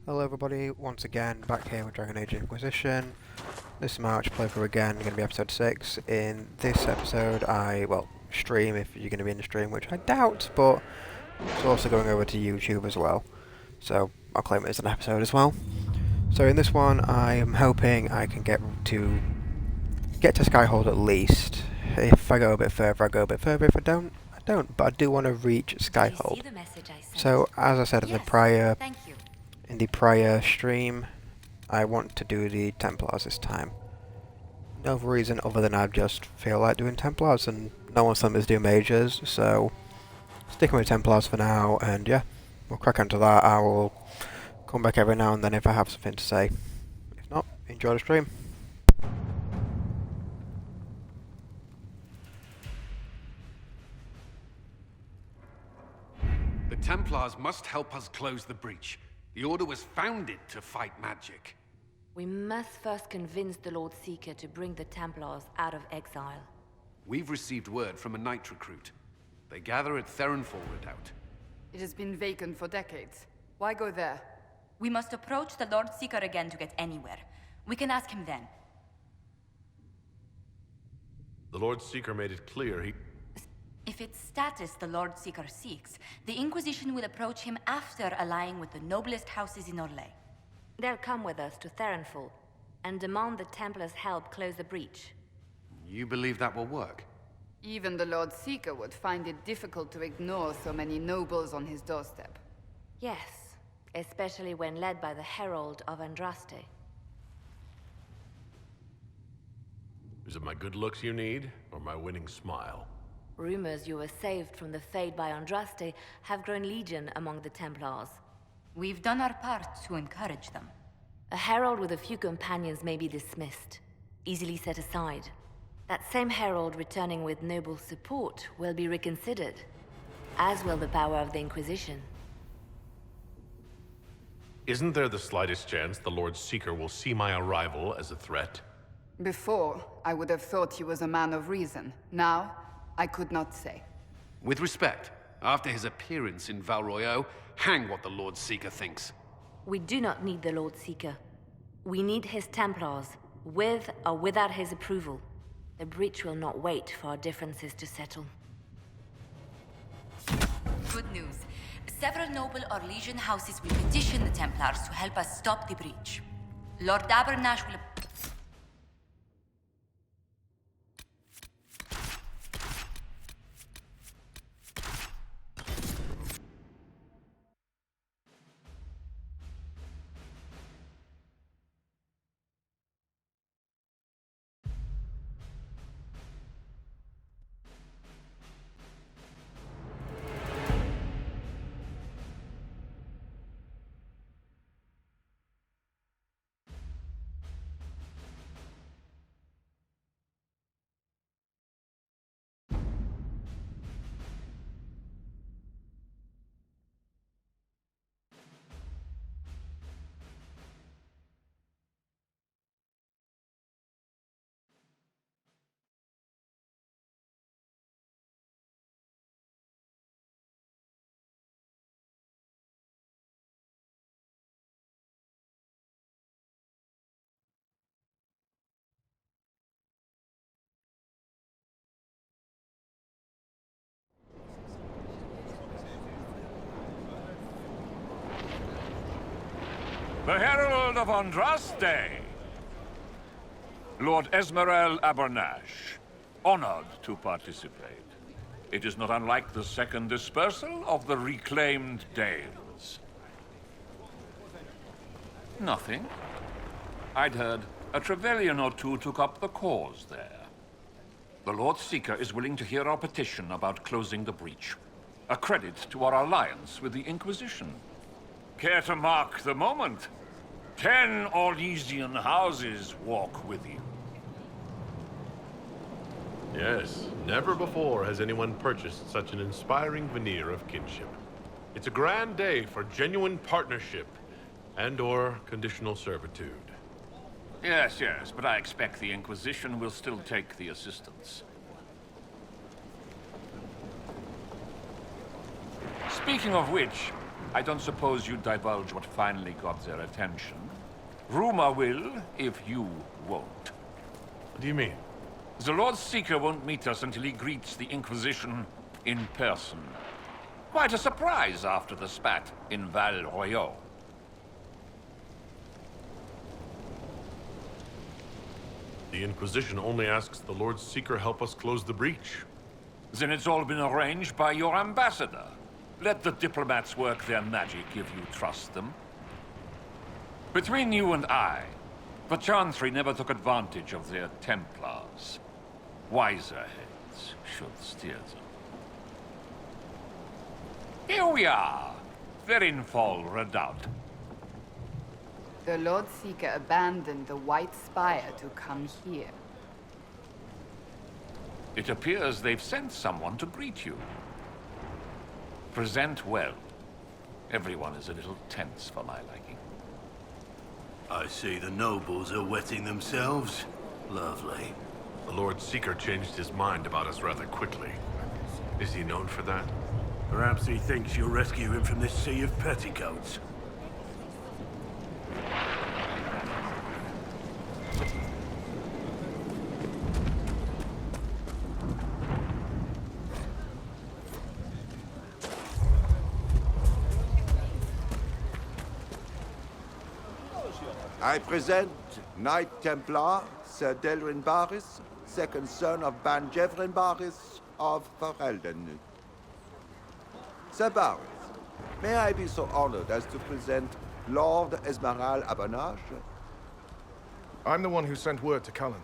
Hello everybody, once again back here with Dragon Age Inquisition. This is March playthrough again, going to be episode 6. In this episode stream if you're going to be in the stream, which I doubt, but it's also going over to YouTube as well. So I'll claim it as an episode as well. So in this one I am hoping I can get to Skyhold at least. If I go a bit further, I go a bit further. If I don't, I don't. But I do want to reach Skyhold. So as I said in the prior stream, I want to do the Templars this time. No reason other than I just feel like doing Templars, and no one's telling me to do Mages, so sticking with Templars for now, and yeah, we'll crack onto that. I will come back every now and then if I have something to say. If not, enjoy the stream. The Templars must help us close the breach. The Order was founded to fight magic. We must first convince the Lord Seeker to bring the Templars out of exile. We've received word from a knight recruit. They gather at Theronfall Redoubt. It has been vacant for decades. Why go there? We must approach the Lord Seeker again to get anywhere. We can ask him then. The Lord Seeker made it clear he... If it's status the Lord Seeker seeks, the Inquisition will approach him after allying with the noblest houses in Orlais. They'll come with us to Theronfall and demand the Templars' help close the breach. You believe that will work? Even the Lord Seeker would find it difficult to ignore so many nobles on his doorstep. Yes, especially when led by the Herald of Andraste. Is it my good looks you need, or my winning smile? Rumors you were saved from the fate by Andraste have grown legion among the Templars. We've done our part to encourage them. A herald with a few companions may be dismissed, easily set aside. That same herald returning with noble support will be reconsidered, as will the power of the Inquisition. Isn't there the slightest chance the Lord Seeker will see my arrival as a threat? Before, I would have thought he was a man of reason. Now, I could not say. With respect, after his appearance in Val Royeaux, hang what the Lord Seeker thinks. We do not need the Lord Seeker. We need his Templars, with or without his approval. The breach will not wait for our differences to settle. Good news. Several noble Orlesian houses will petition the Templars to help us stop the breach. Lord Abernash will... The Herald of Andraste! Lord Esmerel Abernash, honored to participate. It is not unlike the second dispersal of the reclaimed Dales. Nothing. I'd heard a Trevelyan or two took up the cause there. The Lord Seeker is willing to hear our petition about closing the breach. A credit to our alliance with the Inquisition. Care to mark the moment? 10 Orlesian houses walk with you. Yes, never before has anyone purchased such an inspiring veneer of kinship. It's a grand day for genuine partnership and/or conditional servitude. Yes, but I expect the Inquisition will still take the assistance. Speaking of which, I don't suppose you'd divulge what finally got their attention. Rumor will, if you won't. What do you mean? The Lord Seeker won't meet us until he greets the Inquisition in person. Quite a surprise after the spat in Val Royeaux. The Inquisition only asks the Lord Seeker help us close the breach. Then it's all been arranged by your ambassador. Let the diplomats work their magic if you trust them. Between you and I, the Chantry never took advantage of their Templars. Wiser heads should steer them. Here we are, Verinfol Redoubt. The Lord Seeker abandoned the White Spire to come here. It appears they've sent someone to greet you. Present well. Everyone is a little tense for my liking. I see the nobles are wetting themselves. Lovely. The Lord Seeker changed his mind about us rather quickly. Is he known for that? Perhaps he thinks you'll rescue him from this sea of petticoats. I present Knight Templar Sir Delrin Barris, second son of Ban Jevrin Barris of Ferelden. Sir Barris, may I be so honored as to present Lord Esmeralda Abanage? I'm the one who sent word to Cullen.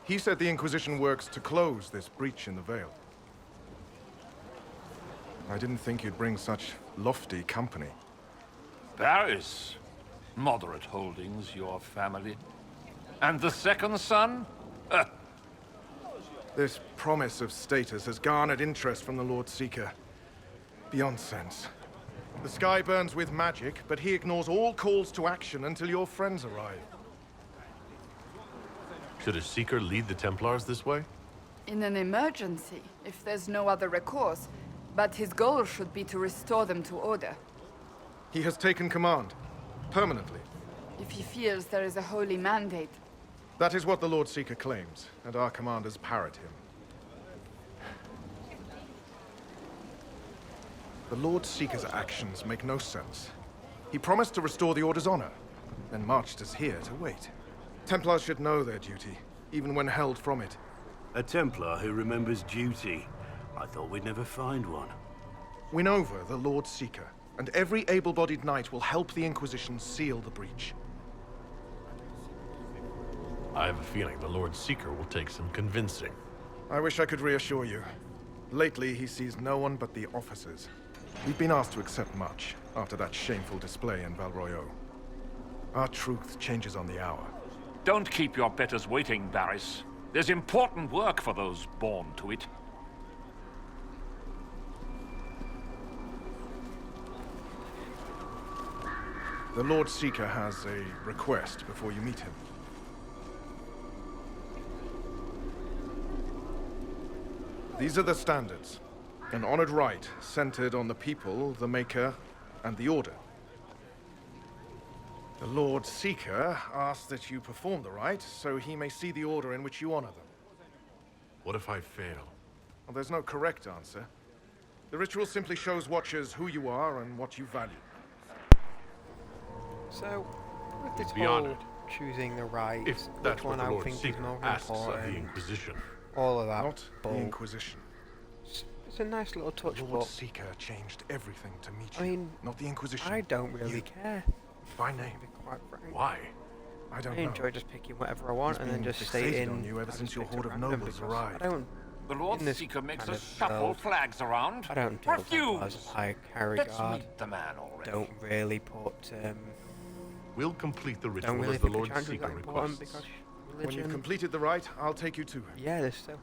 He said the Inquisition works to close this breach in the Vale. I didn't think you'd bring such lofty company. Paris. Moderate holdings, your family. And the second son? This promise of status has garnered interest from the Lord Seeker. Beyond sense. The sky burns with magic, but he ignores all calls to action until your friends arrive. Should a Seeker lead the Templars this way? In an emergency, if there's no other recourse. But his goal should be to restore them to order. He has taken command. Permanently. If he feels there is a holy mandate. That is what the Lord Seeker claims, and our commanders parrot him. The Lord Seeker's actions make no sense. He promised to restore the Order's honor, then marched us here to wait. Templars should know their duty, even when held from it. A Templar who remembers duty. I thought we'd never find one. Win over the Lord Seeker, and every able-bodied knight will help the Inquisition seal the breach. I have a feeling the Lord Seeker will take some convincing. I wish I could reassure you. Lately, he sees no one but the officers. We've been asked to accept much after that shameful display in Val Royeaux. Our truth changes on the hour. Don't keep your betters waiting, Barris. There's important work for those born to it. The Lord Seeker has a request before you meet him. These are the standards. An honored right centered on the people, the Maker, and the Order. The Lord Seeker asks that you perform the rite so he may see the order in which you honor them. What if I fail? Well, there's no correct answer. The ritual simply shows watchers who you are and what you value. So, with this Be whole honored. choosing the right, If that's which what one the I Lord think is Seeker more asks of the important, Inquisition. all of that Not the bull. Inquisition. It's a nice little touch, The Lord but Seeker changed everything to meet I you. mean, Not the Inquisition. I don't really You. care. By To name. be quite frank. Why? I don't I know. enjoy just picking whatever I want He's and then been just fixated stating. on you ever I since just your picked horde a of random nobles because arrived. I don't. The Lord in this Seeker makes kind us of shuffle world, flags around. I don't deal with Templars. Refuse. I carry Let's guard. meet the man already. Don't really put. We'll complete the Don't ritual really as the think Lord the Chandras Seeker are important requests. because When you've religion. completed the rite, I'll take you to him. Yeah, there's so.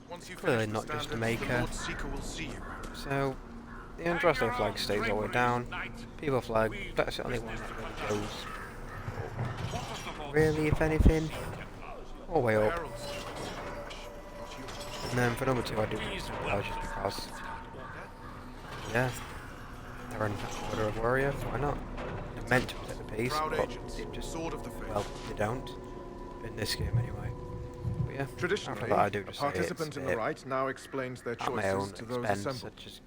Once you Clearly finish the not just a standards, maker. the Lord Seeker will see you. So, the Andraste flag stays all the way down. People flag, that's the only one that really goes. Really, if anything, all the way up. Heralds. And then for number two, I do Apologise just because, yeah, they're and order of warrior. Why not? They're meant to protect the peace, Proud but agents, they just sword of the faith. well, they don't. In this game, anyway. But yeah, Traditionally, after that, I do a just say participant it's in the rite now explains their at my own choices to those expense. assembled. I just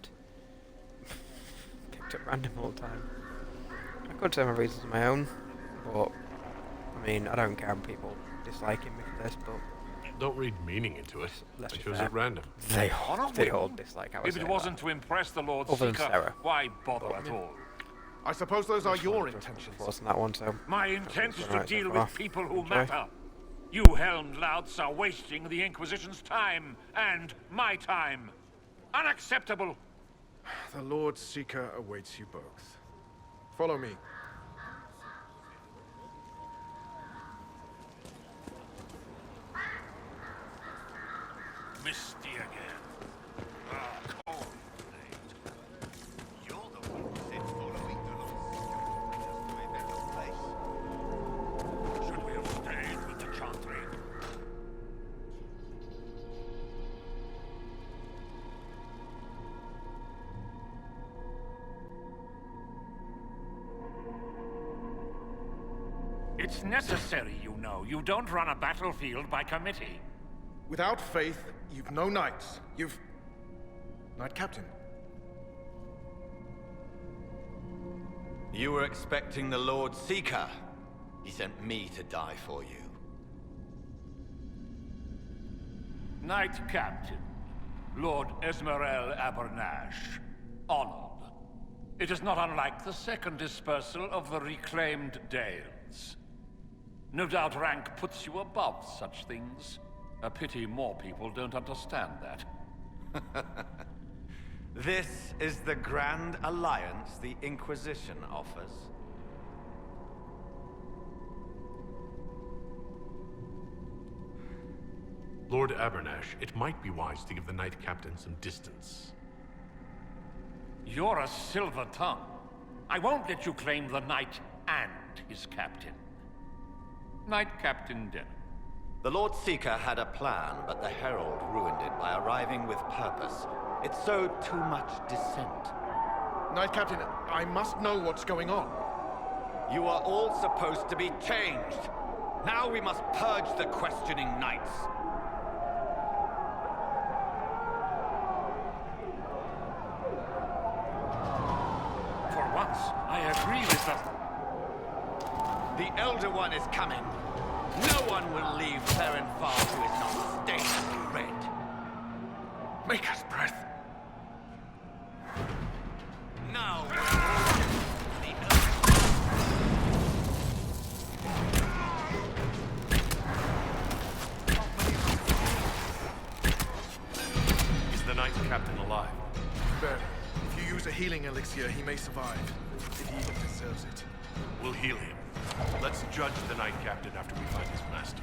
picked up random all the time. I could say my reasons are my own, but I mean, I don't care when people disliking me for this, but Don't read meaning into it. let's I be chose fair. it random. They On a all whim. dislike how I If say it that. wasn't to impress the Lord Other than Seeker, Sarah. why bother at all? I suppose those are your Just intentions. wasn't that one, so My intent is to Right, deal so far. with people who Enjoy. matter. You helmed louts are wasting the Inquisition's time and my time. Unacceptable. The Lord Seeker awaits you both. Follow me. Misty again. Ah, cold night. You're the one who said following the Lord Should we have stayed with the chantry? It's necessary, you know. You don't run a battlefield by committee. Without faith, you've no knights. You've... Knight Captain. You were expecting the Lord Seeker. He sent me to die for you. Knight Captain, Lord Esmerel Abernash, honored. It is not unlike the second dispersal of the reclaimed Dales. No doubt rank puts you above such things. A pity more people don't understand that. This is the grand alliance the Inquisition offers. Lord Abernash, it might be wise to give the Knight Captain some distance. You're a silver tongue. I won't let you claim the knight and his captain. Knight Captain Denham. The Lord Seeker had a plan, but the Herald ruined it by arriving with purpose. It sowed too much dissent. Knight Captain, I must know what's going on. You are all supposed to be changed. Now we must purge the questioning knights. For once, I agree with the... The Elder One is coming. No one will leave Ferenfar who is not stained red. Make us breath. Now Is the Knight Captain alive? Barely. If you use a healing elixir, he may survive. If he even deserves it. We'll heal him. Let's judge the Knight Captain after we find his master.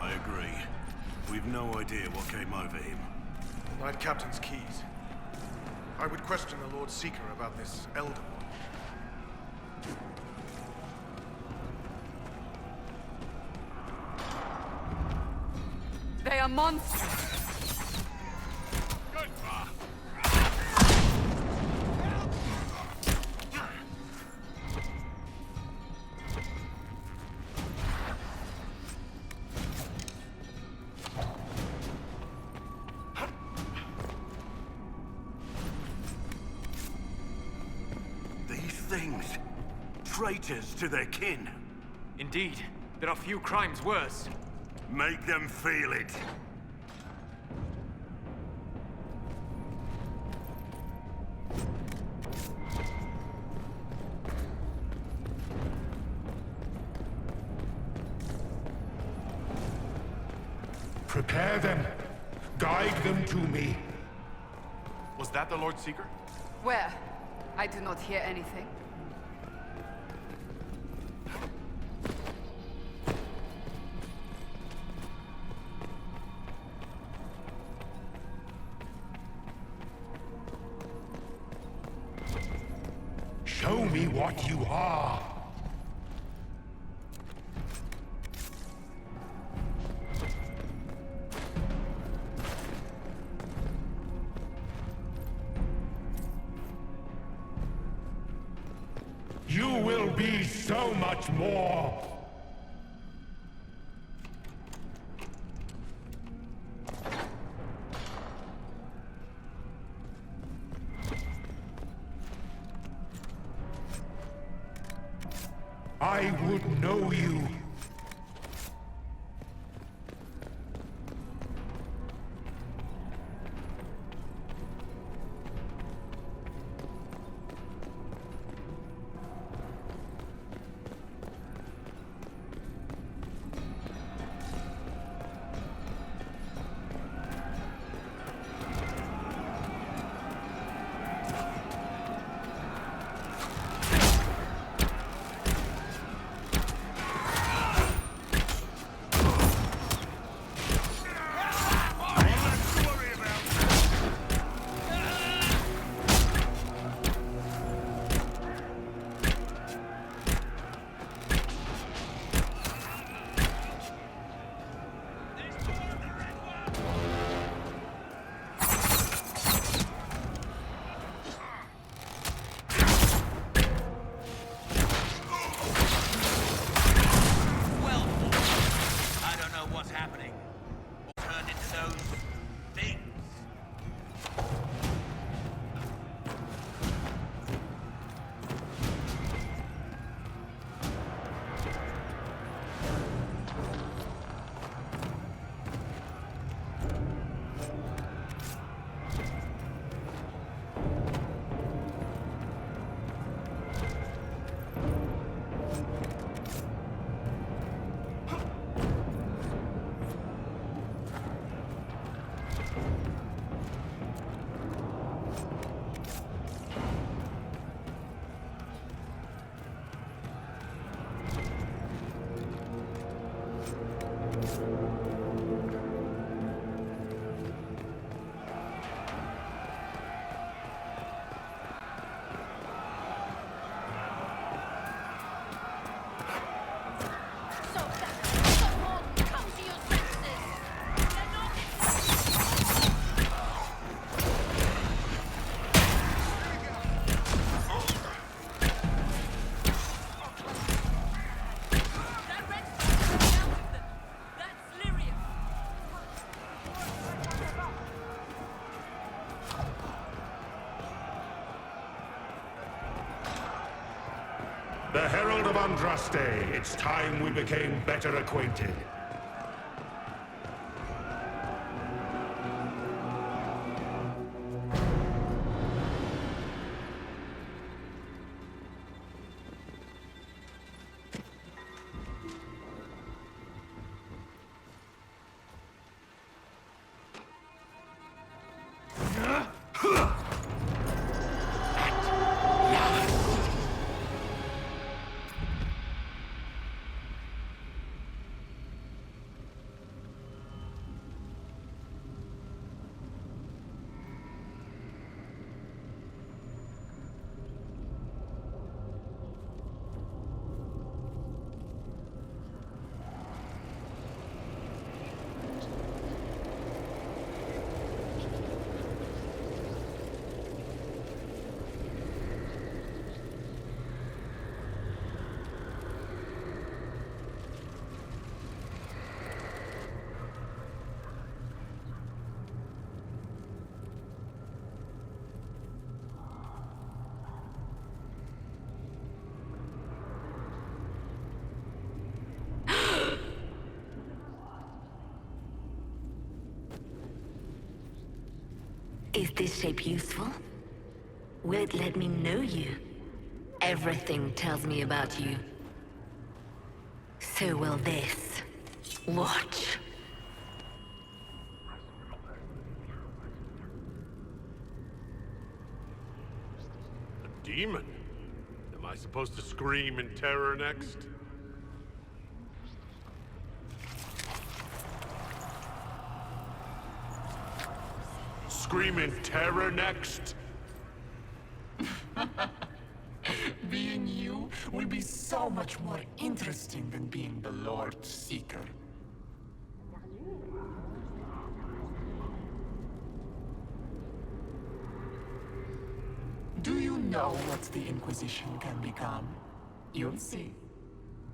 I agree. We've no idea what came over him. Knight Captain's keys. I would question the Lord Seeker about this Elder One. They are monsters. These things. Traitors to their kin. Indeed, there are few crimes worse. Make them feel it. Prepare them. Guide them to me. Was that the Lord Seeker? Where? I do not hear anything. Show me what you are. be so much more! I would know you. The Herald of Andraste, it's time we became better acquainted. Is this shape useful? Will it let me know you? Everything tells me about you. So will this. Watch. A demon? Am I supposed to scream in terror next? Scream in terror next? Being you will be so much more interesting than being the Lord Seeker. Do you know what the Inquisition can become? You'll see.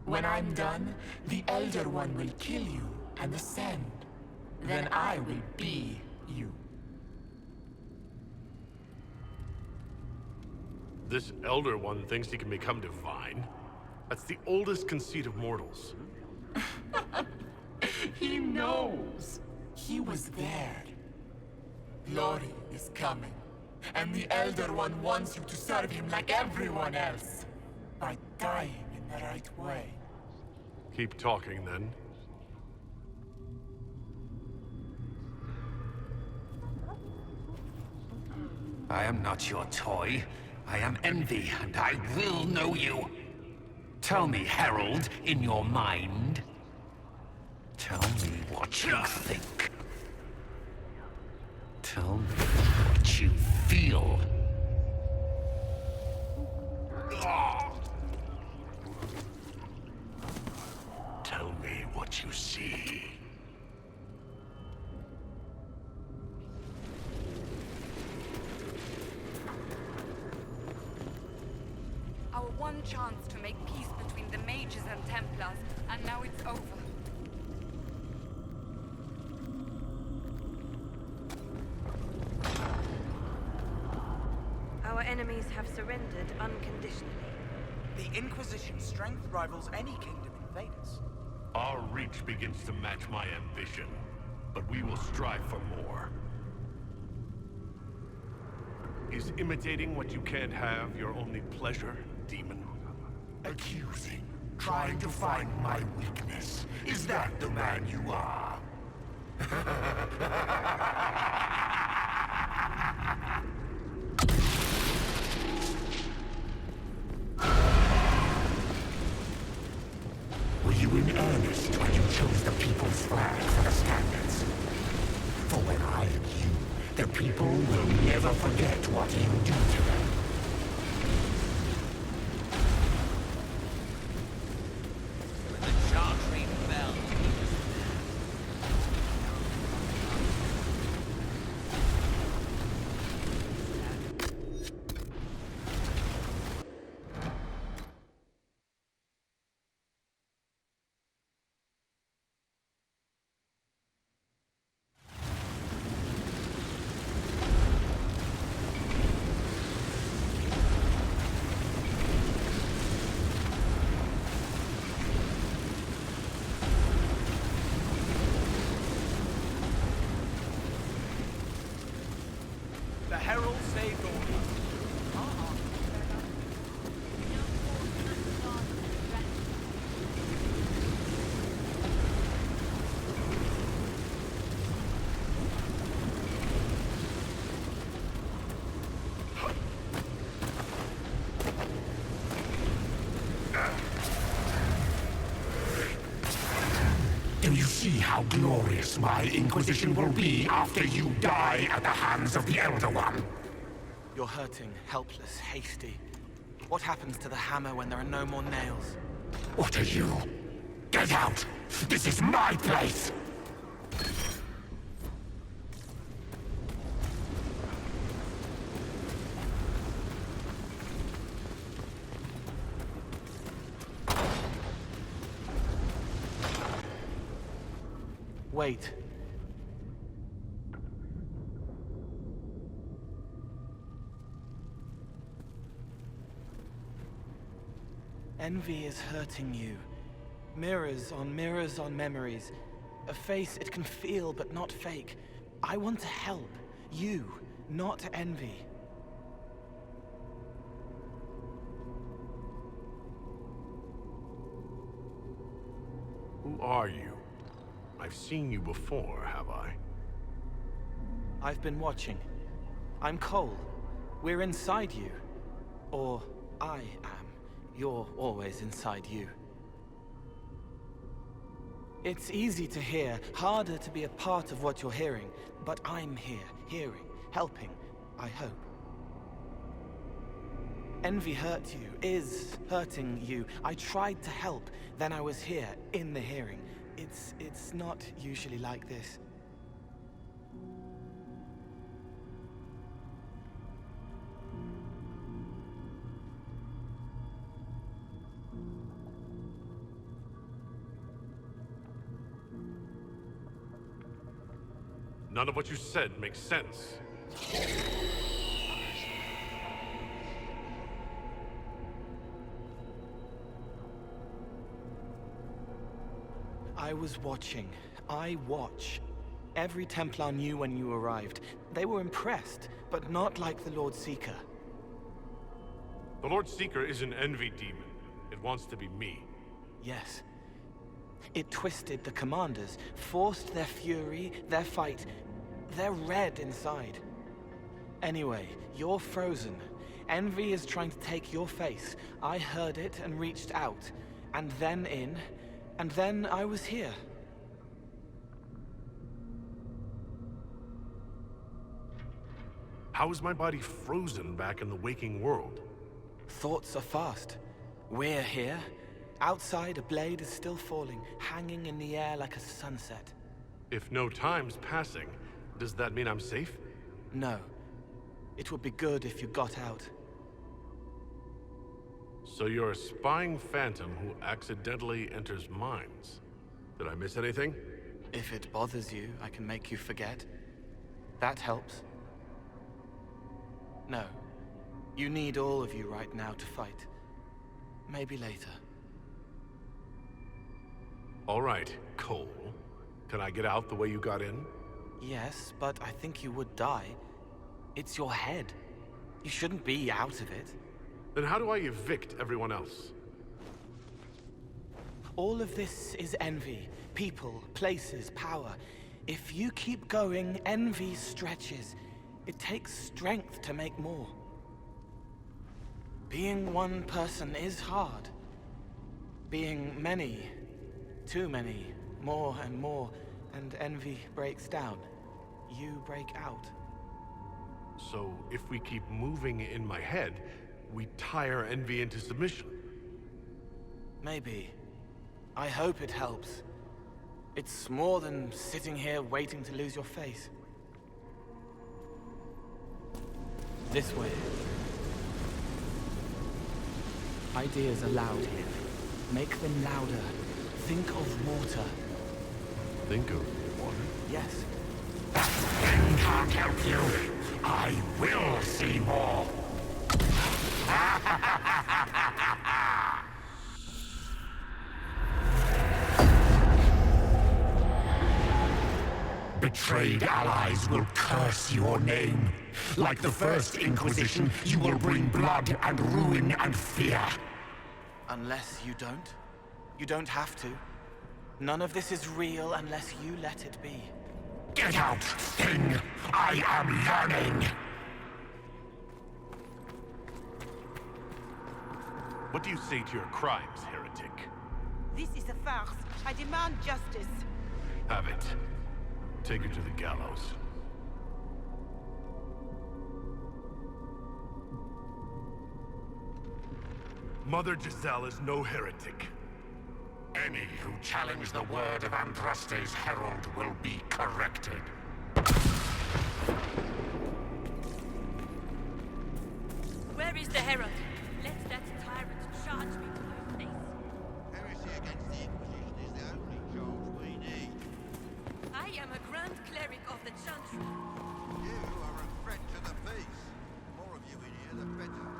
When I'm done, the Elder One will kill you and ascend. Then I will be you. This Elder One thinks he can become divine? That's the oldest conceit of mortals. He knows. He was there. Glory is coming. And the Elder One wants you to serve him like everyone else. By dying in the right way. Keep talking, then. I am not your toy. I am Envy, and I will know you. Tell me, Herald, in your mind. Tell me what you think. Tell me what you feel. Tell me what you see. Our one chance to make peace between the mages and Templars, and now it's over. Our enemies have surrendered unconditionally. The Inquisition's strength rivals any kingdom in Thedas. Our reach begins to match my ambition, but we will strive for more. Is imitating what you can't have your only pleasure, demon? Accusing. Trying to find my weakness. Is that the man you are? Were you in earnest when you chose the people's flag for the standards? For when I am you, the people will never forget what you do to them. The Herald saved all. Do you see how glorious my Inquisition will be after you die at the hands of the Elder One? You're hurting, helpless, hasty. What happens to the hammer when there are no more nails? What are you? Get out! This is my place! Wait. Envy is hurting you. Mirrors on memories. A face it can feel but not fake. I want to help. You, not Envy. Who are you? I've seen you before, have I? I've been watching. I'm Cole. We're inside you. Or I am. You're always inside you. It's easy to hear, harder to be a part of what you're hearing. But I'm here, hearing, helping, I hope. Envy hurt you, is hurting you. I tried to help, then I was here, in the hearing. It's not usually like this. None of what you said makes sense. I was watching. I watch. Every Templar knew when you arrived. They were impressed, but not like the Lord Seeker. The Lord Seeker is an envy demon. It wants to be me. Yes. It twisted the commanders, forced their fury, their fight. They're red inside. Anyway, you're frozen. Envy is trying to take your face. I heard it and reached out. And then in. And then I was here. How is my body frozen back in the waking world? Thoughts are fast. We're here. Outside, a blade is still falling, hanging in the air like a sunset. If no time's passing, does that mean I'm safe? No. It would be good if you got out. So you're a spying phantom who accidentally enters minds. Did I miss anything? If it bothers you, I can make you forget. That helps. No. You need all of you right now to fight. Maybe later. All right, Cole. Can I get out the way you got in? Yes, but I think you would die. It's your head. You shouldn't be out of it. Then how do I evict everyone else? All of this is envy. People, places, power. If you keep going, envy stretches. It takes strength to make more. Being one person is hard. Being many, too many, more and more, and envy breaks down. You break out. So if we keep moving in my head, we tire envy into submission. Maybe. I hope it helps. It's more than sitting here waiting to lose your face. This way. Ideas are loud here. Make them louder. Think of water. Think of water? Yes. That thing can't help you. I will see more. Betrayed allies will curse your name. Like the first Inquisition, you will bring blood and ruin and fear. Unless you don't. You don't have to. None of this is real unless you let it be. Get out, thing! I am yearning! What do you say to your crimes, heretic? This is a farce. I demand justice. Have it. Take her to the gallows. Mother Giselle is no heretic. Any who challenge the word of Andraste's herald will be corrected. Where is the herald? Let that tyrant charge me to my face. Heresy against the Inquisition is the only charge we need. I am a Grand Cleric of the Chantry. You are a threat to the peace. The more of you in here, the better.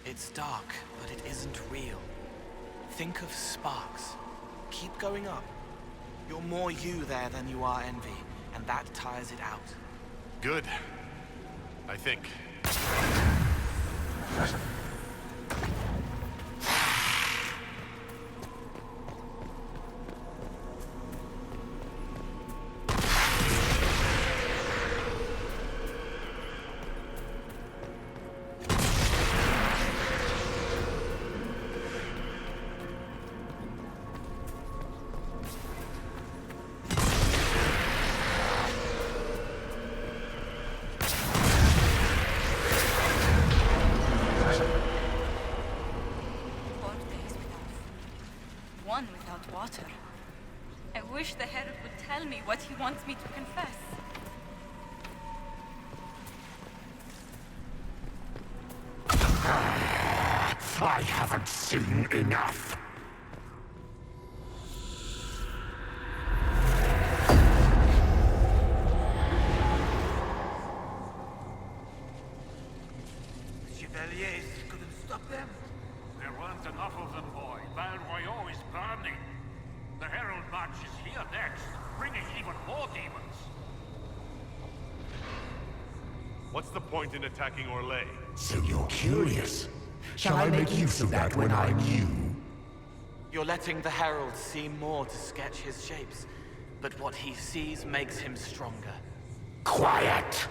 It's dark, but it isn't real. Think of sparks. Keep going up. You're more you there than you are envy, and that tires it out. Good. I think. One without water. I wish the herald would tell me what he wants me to confess. I haven't seen enough. Chevaliers couldn't stop them? There weren't enough of them, boy. Val Royaux is burning. The Herald March is here next, bringing even more demons. What's the point in attacking Orlais? So you're curious. Shall I make use of that when I'm you? You're letting the Herald see more to sketch his shapes, but what he sees makes him stronger. Quiet!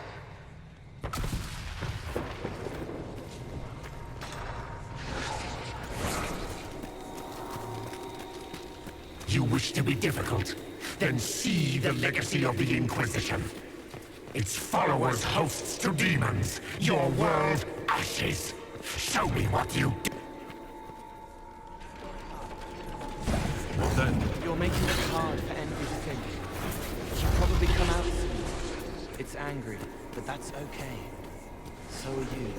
You wish to be difficult? Then see the legacy of the Inquisition. Its followers hosts to demons, your world ashes. Show me what you do. Well then. You're making it hard for Envy to think. She'll probably come out soon. It's angry, but that's okay. So are you.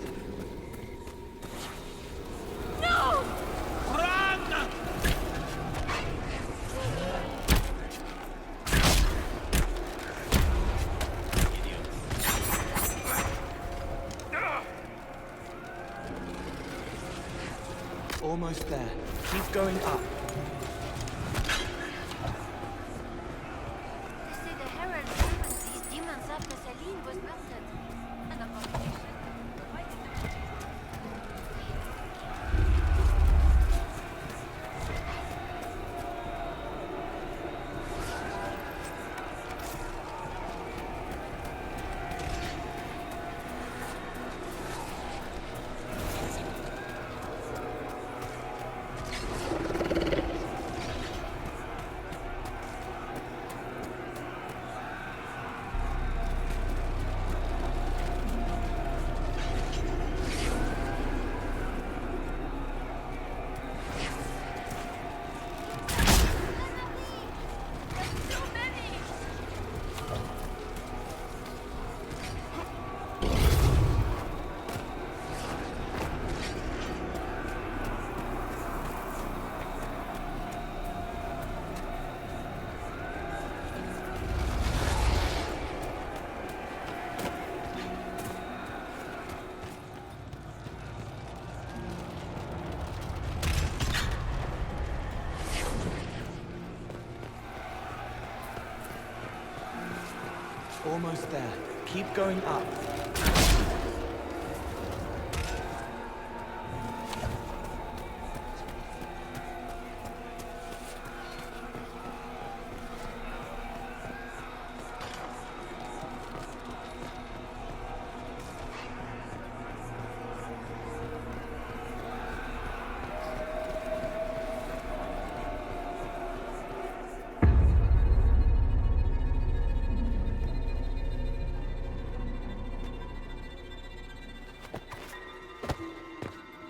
No! Run! Almost there. Keep going up. They say the Herald summoned these demons after Celine was melted. And the population. Why did they... Almost there. Keep going up.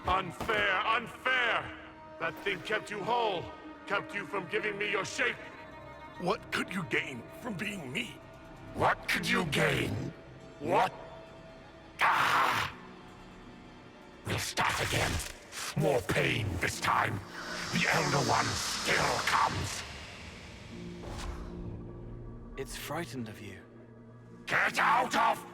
Unfair, unfair! That thing kept you whole, kept you from giving me your shape. What could you gain from being me? What could you gain? What? Ah! We'll start again. More pain this time. The Elder One still comes. It's frightened of you. Get out of...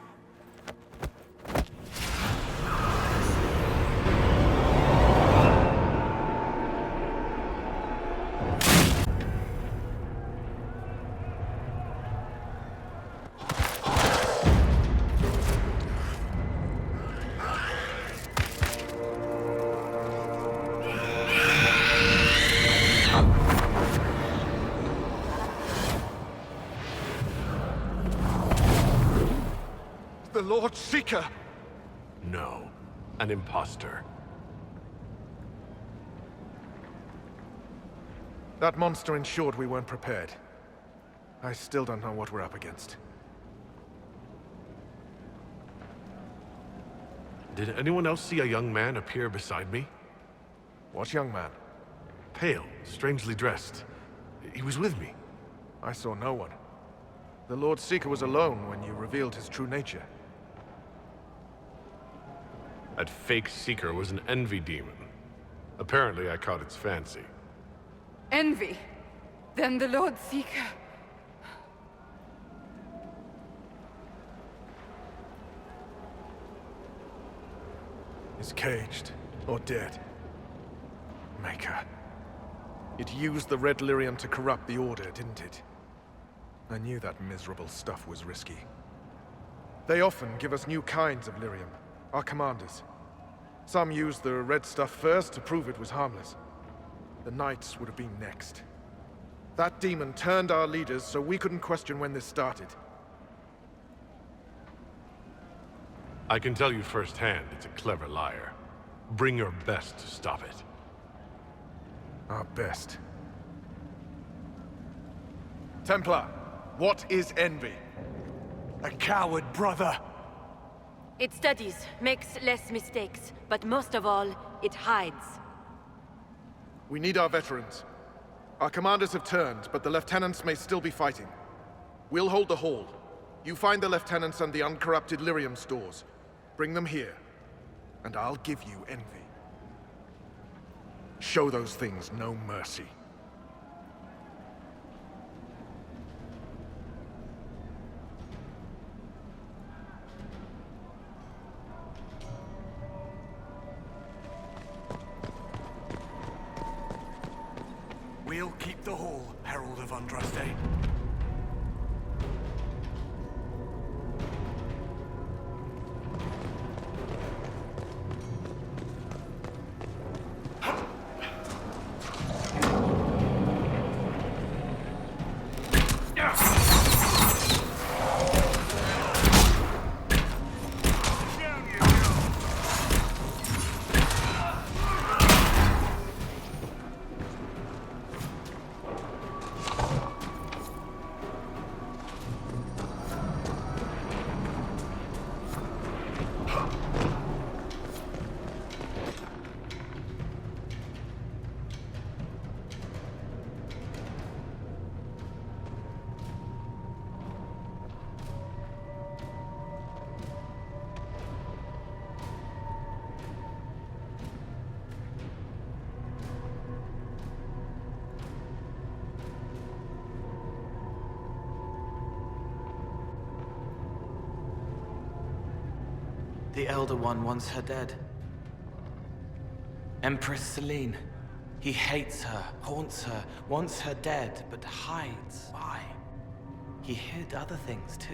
The Lord Seeker! No, an imposter. That monster ensured we weren't prepared. I still don't know what we're up against. Did anyone else see a young man appear beside me? What young man? Pale, strangely dressed. He was with me. I saw no one. The Lord Seeker was alone when you revealed his true nature. That fake Seeker was an envy demon. Apparently I caught its fancy. Envy? Then the Lord Seeker... is caged or dead. Maker. It used the red lyrium to corrupt the Order, didn't it? I knew that miserable stuff was risky. They often give us new kinds of lyrium, our commanders. Some used the red stuff first to prove it was harmless. The Knights would have been next. That demon turned our leaders so we couldn't question when this started. I can tell you firsthand it's a clever liar. Bring your best to stop it. Our best. Templar, what is envy? A coward, brother. It studies, makes less mistakes, but most of all, it hides. We need our veterans. Our commanders have turned, but the lieutenants may still be fighting. We'll hold the hall. You find the lieutenants and the uncorrupted lyrium stores. Bring them here, and I'll give you envy. Show those things no mercy. We'll keep the hall, Herald of Andraste. The Elder One wants her dead. Empress Celine. He hates her, haunts her, wants her dead, but hides. Why? He hid other things too.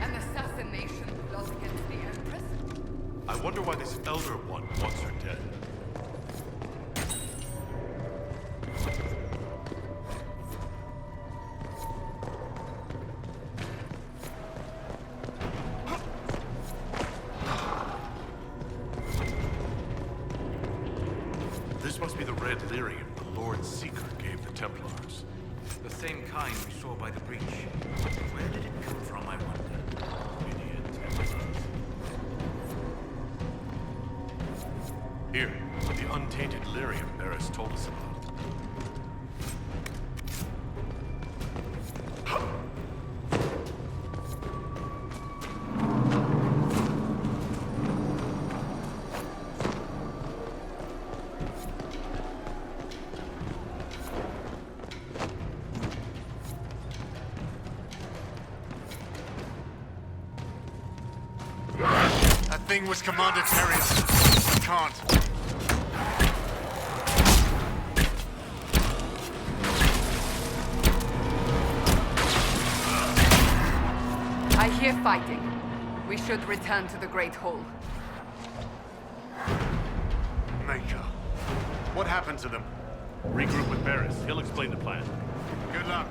An assassination plot against the Empress? I wonder why this Elder One wants her dead. This must be the red lyrium the Lord Seeker gave the Templars. The same kind we saw by the breach. Where did it come from, I wonder? Idiot Templars. Here, the untainted lyrium Barris told us about. That thing was Commander Terry's. I can't. I hear fighting. We should return to the Great Hall. Maker. What happened to them? Regroup with Barris. He'll explain the plan. Good luck.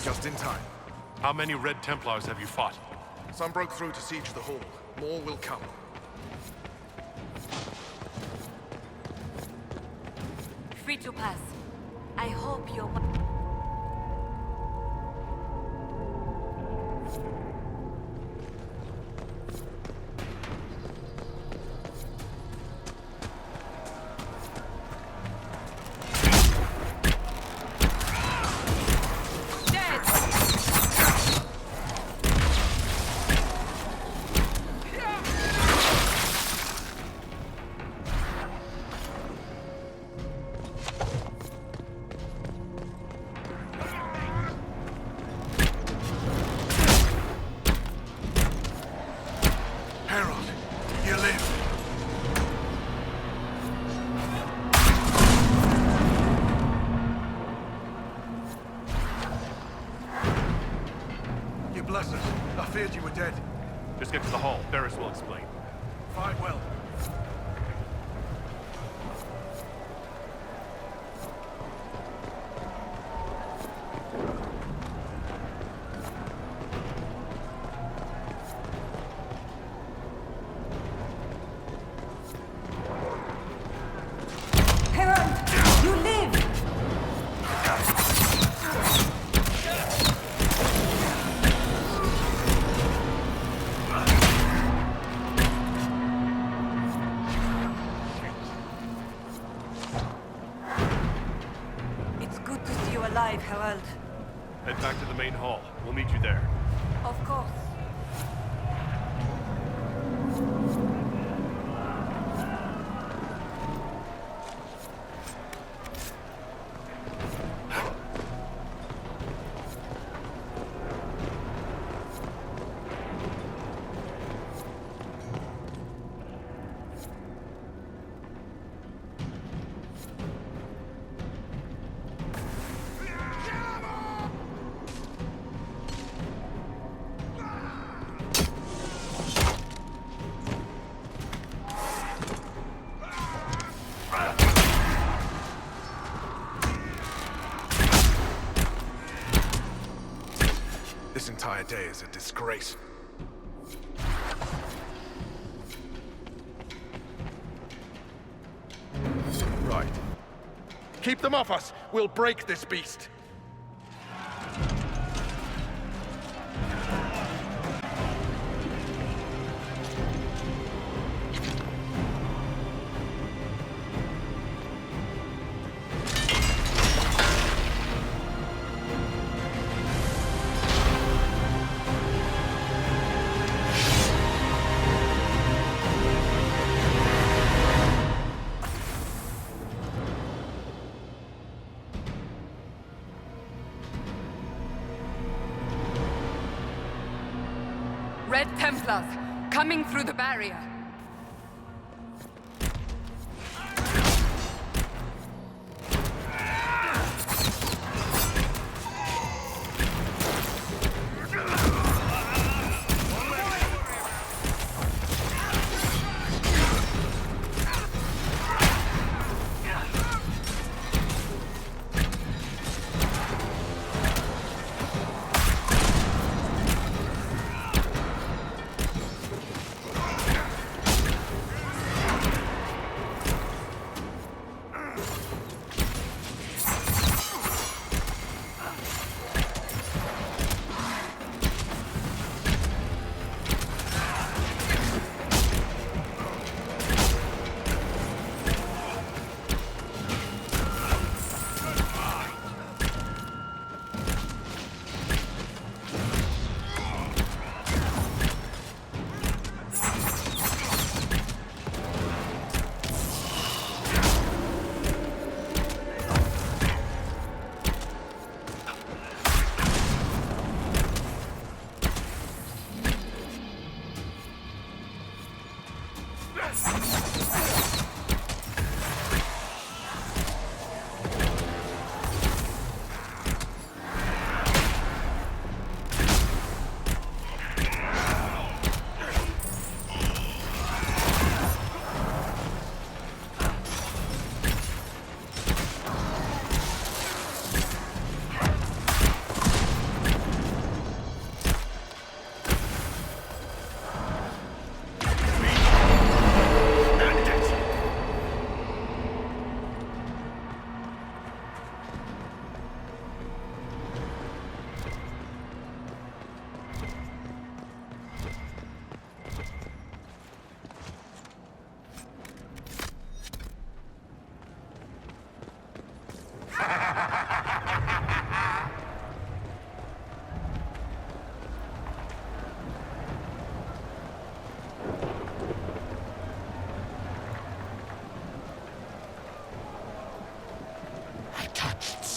Just in time. How many Red Templars have you fought? Some broke through to siege the hall. More will come. Free to pass. I hope you're... I feared you were dead. Just get to the hall. Barris will explain. Fine, well. Herald, you live! Alive, Herald. Head back to the main hall. We'll meet you there. Of course. This entire day is a disgrace. Right. Keep them off us! We'll break this beast! Red Templars, coming through the barrier.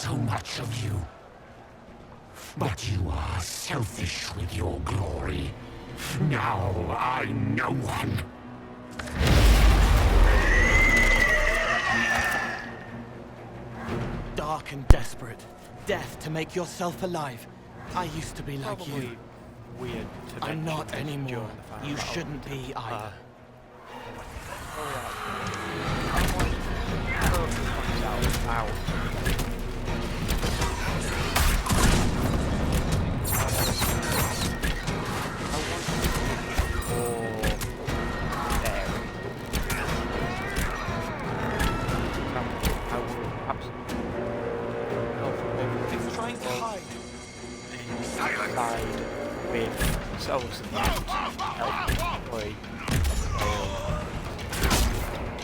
so much of you. But you are selfish with your glory. Now I'm no one. Dark and desperate. Death to make yourself alive. I used to be like Probably you. weird to I'm mention not this anymore. during the final You battle. shouldn't be either. It's trying to hide. Side with souls and help boy.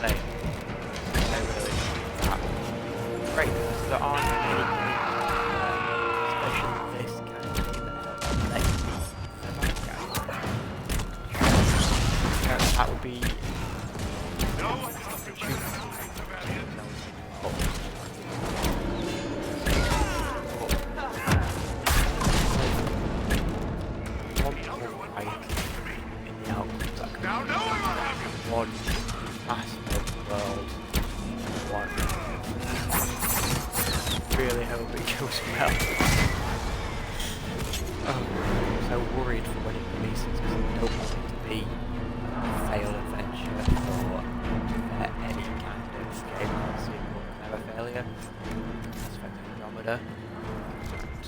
They really that great because there aren't many especially this kind of thing that helps that would be one massive world, one. Really hope it goes well. I'm so worried for when it releases because I don't want it to be a failed adventure for any kind of game sequel, never failure. That's for Andromeda. And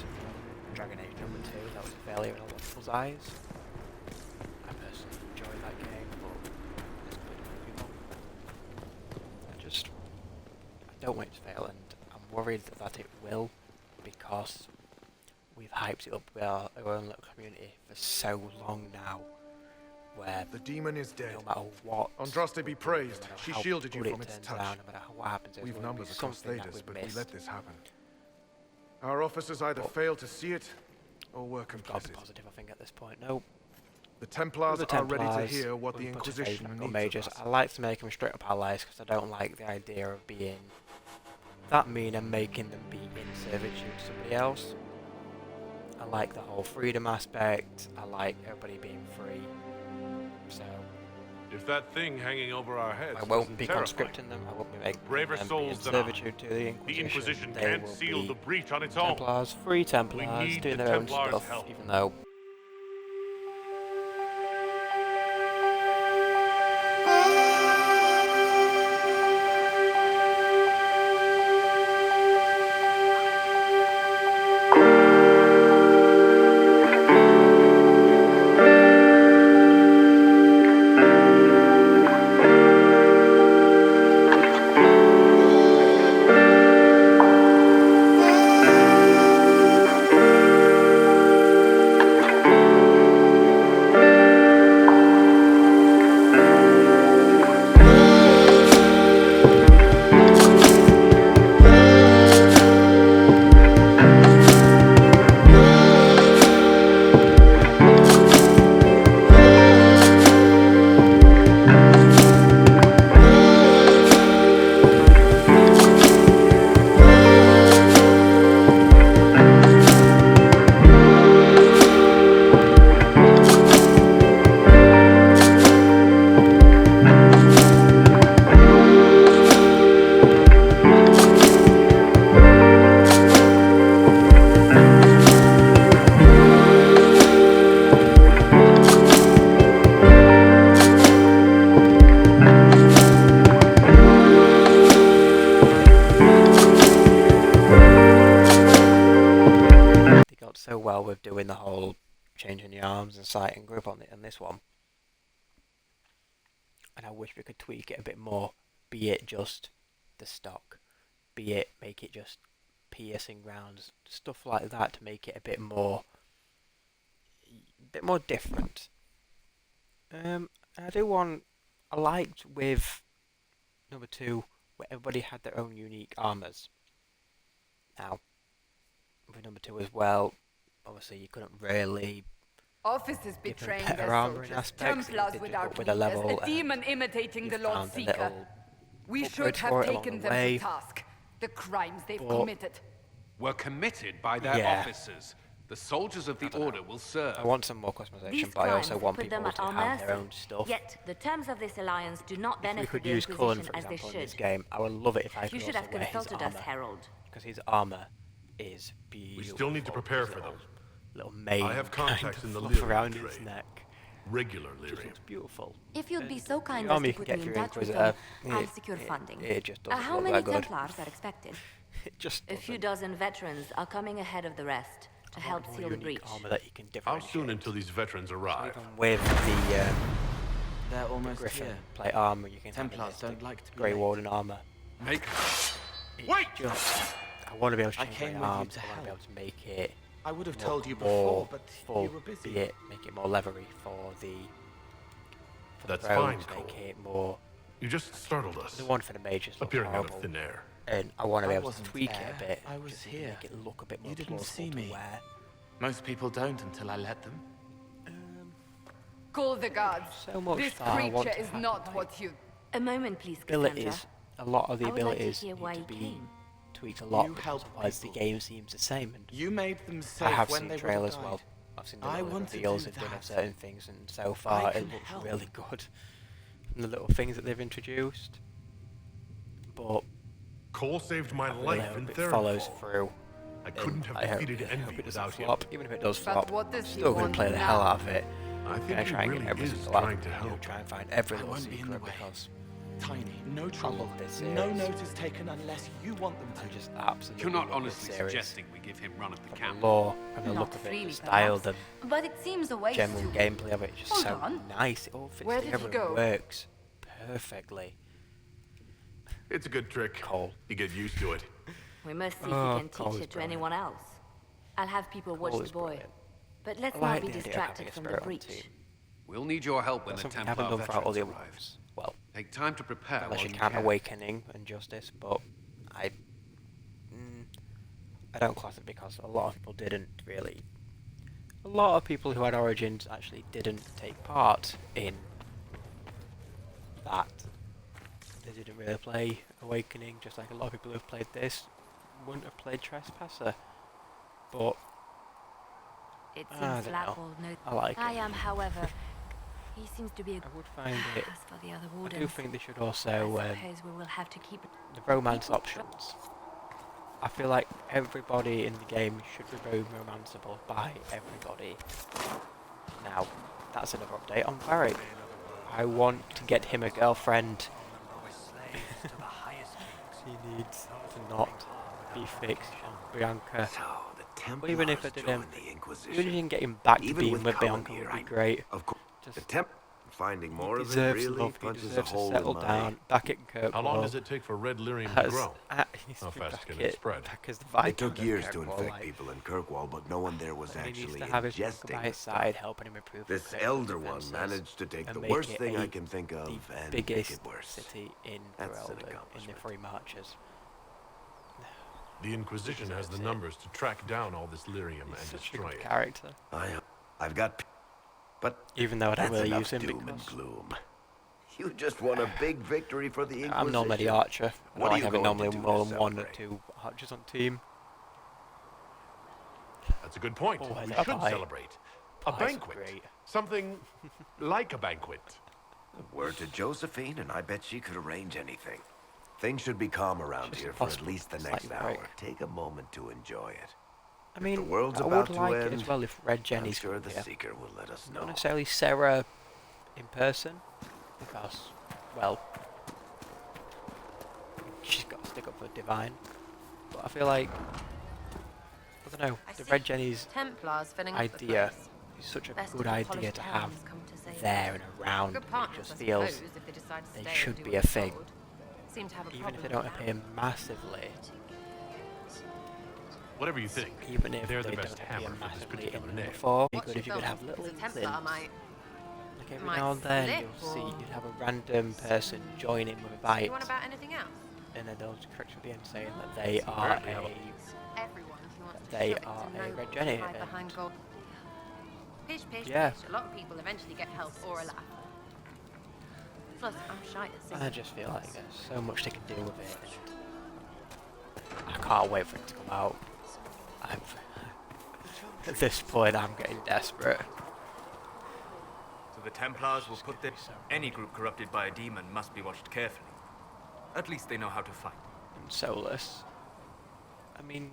Dragon Age number 2, that was a failure in a lot of people's eyes. I personally enjoyed that game, but it's played by people. I don't want it to fail, and I'm worried that it will, because we've hyped it up with our own little community for so long now, where the demon is dead. No matter what, Andraste be praised. no She how shielded you good from it its turns touch. out, no matter what happens, We've there's numbers across something that status, we've but we missed. let this happen. Our officers either fail to see it, or were We've got to complicit. be positive, I think, at this point. No. The Templars The are ready to Templars, hear what the we've put a Inquisition favour on needs mages. of us. I like to make them straight up allies because I don't like the idea of being that mean and making them be in servitude to somebody else. I like the whole freedom aspect. I like everybody being free. So If that thing hanging over our heads I won't doesn't be terrify conscripting them. I won't be making braver them be in souls than servitude to the the Inquisition. Inquisition They can't will seal be the breach on its own. Templars, free Templars, need doing the their own Templars' stuff, help. even though. So well with doing the whole changing the arms and sight and grip on it in this one, and I wish we could tweak it a bit more, be it just the stock, be it make it just piercing rounds, stuff like that to make it a bit more different. And I liked with number 2 where everybody had their own unique armors. Now with number 2 as well, obviously you couldn't really Officers give them betraying better their armor in soldiers, aspects. Templars They did without up with a leaders, level, a demon imitating the you Lord found a Seeker. little We upgrade should for have it along taken the them way, to task. The crimes they've but committed. were committed by their officers. The soldiers of the Order will serve. I want some more customization, These but I also crimes want put people them at to our have their mercy. own stuff. Yet the terms of this alliance do not If we benefit could the use Cullen, Inquisition for as they example, in this should. game, I would love it if I You could should also have wear his consulted us, armor. Herald. Because his armor is beautiful. We still need to prepare for them. Little mane I have kind contacts of in the fluff Lyrium around his trade. neck. Regular Just Lyrium. looks beautiful. If you'd be so kind The as army to you can put get me in through touch with Inquisitor, them, I'll secure funding. it just doesn't How look many that good. Templars are expected? It just A few dozen veterans are coming ahead of the rest to help seal the breach. Armor that you can How differentiate. soon until these veterans arrive? Even with the They're almost Griffin here. plate armor, you can Templars have don't like to be Grey late. Warden armor. Make. Wait! I want to be able to I change came my with you arms. to I want to be help. able to make it. I would have look told you more before, but full, you were busy. be it make it more leathery for the. That's the roads, fine, make Cole. it more. You just startled us. The one for the mages looks Appearing out horrible. of thin air. And I want to be I able to wasn't tweak there. it a bit. I was just to here. Make it look a bit more You didn't plausible see to me. wear. Most people don't until I let them. Call the guards. So much This that I want creature to is have, not like, what you... A moment, please, Cassandra. Abilities. A lot of the I would like to abilities hear need why to you be came. tweaked a lot. You Because help otherwise the people. game seems the same. And You made them safe I have when seen they trailers. would have Well, died. I've seen the I little want to reveals do they've done of that. certain things, and so far it can looks help. really good. And the little things that they've introduced, but Cole saved my I really life hope in it Theronfall. follows through. I couldn't have I hope, defeated I hope Envy it doesn't without him. flop. Even if it does But flop, what I'm does he still going want to play the hell now? out of it. I I'm think going to he try and really get every is single out. trying to You know, help. try and find every I little won't be in the secret way. because Tiny, no I trouble. love this No series. notice taken unless you want them I to. just absolutely You're not love this honestly series. suggesting we give him run of the From camp. the lore and the Not look of it, freely, the style, perhaps. the But it seems a waste general to... gameplay of it is just Hold so on. nice. It all fits Where did he together go? and works perfectly. It's a good trick. Cole. You get used to it. We must see Oh, if we can Cole teach is it to brilliant. anyone else. I'll have people watch Cole the is boy. brilliant. But let's I not like be the idea of distracted having a from the spirit on breach. team. We'll need your help when That's the something we Templar haven't done throughout all the veterans other arrive. ones. Well, Take time to prepare unless while you you count can. Awakening and Justice, but I don't class it because a lot of people didn't really. A lot of people who had Origins actually didn't take part in that. They didn't really play Awakening, just like a lot of people who've played this wouldn't have played Trespasser. But It I seems don't know. Blackwall knows. I like I it. am, however. He seems to be a... I would find it. As for the other I wardens, do think they should I also suppose we will have to keep it. the romance options. I feel like everybody in the game should be very romanceable by everybody. Now, that's another update on Varric. I want to get him a girlfriend. He needs to not be fixed on Bianca. But even if I didn't, even if you didn't get him back to Even being with with Cullen Bianca here, would be great. Of course, Just the temp finding more he of it deserves really love, he punches a deserves to hole settle in my... down back at Kirkwall. How long does it take for red lyrium to Has- grow? he needs How to be fast back can it at- spread? back as the It Viscount took of years to Kirkwall, infect like, people in Kirkwall, but no one there was and he needs actually to have his ingesting by his the side, stuff. helping him improve This his critical elder one defenses managed to take and the make worst it thing I a- can think of the and make biggest it worse. city in That's an Ferelden, in the accomplishment. Three Marches. The Inquisition has the numbers to track down all this lyrium and Such a destroy good it. character. I've got... But Even though I don't that's really enough use him doom because and gloom. You just won a big victory for the Inquisition. I'm normally the archer. I What like are you having going normally to do more to than one or celebrate? two archers on team. That's a good point. Oh, I We love should pie. celebrate. A Pies are banquet. great. Something like a banquet. Word to Josephine, and I bet she could arrange anything. Things should be calm around Just here for at impossible. least the It's next like hour. break. Take a moment to enjoy it. I mean, the world's I about would to like it end, as well if Red Jenny's I'm sure come the here. Seeker will let us know. Not necessarily Sarah in person, because, well, she's got to stick up for Divine. But I feel like, I don't know, the Red Jenny's Templars filling up the idea place. is such a Best good of the idea polished to have hounds come to save there us. and around. Good It partners, just I feels suppose, if they decide to they stay and should do be what a they're thing. told. Seem to have a Even problem if they don't with that. appear massively. Whatever you think, Even if they're they the don't best appear hammer for this massively particular in nail. number 4, it'd be Watch good your if you could have films, little because a Templar inklings. might... Like every might now and then slip you'll see, or- you'd have a random person join in with a bite, You want about anything else? and then they'll just correct you at the end saying that they are Apparently a Everyone who wants to they shove it are to a noble Red to Jenny, hide and behind gold. Pish, pish, Yeah. pish. A lot of people eventually get help or a laugh. Plus, I'm shy at singing. I just feel like there's so much they can do with it, and I can't wait for it to come out. At this point, I'm getting desperate. So the Templars will put any group corrupted by a demon must be watched carefully. At least they know how to fight. And Solus. I mean...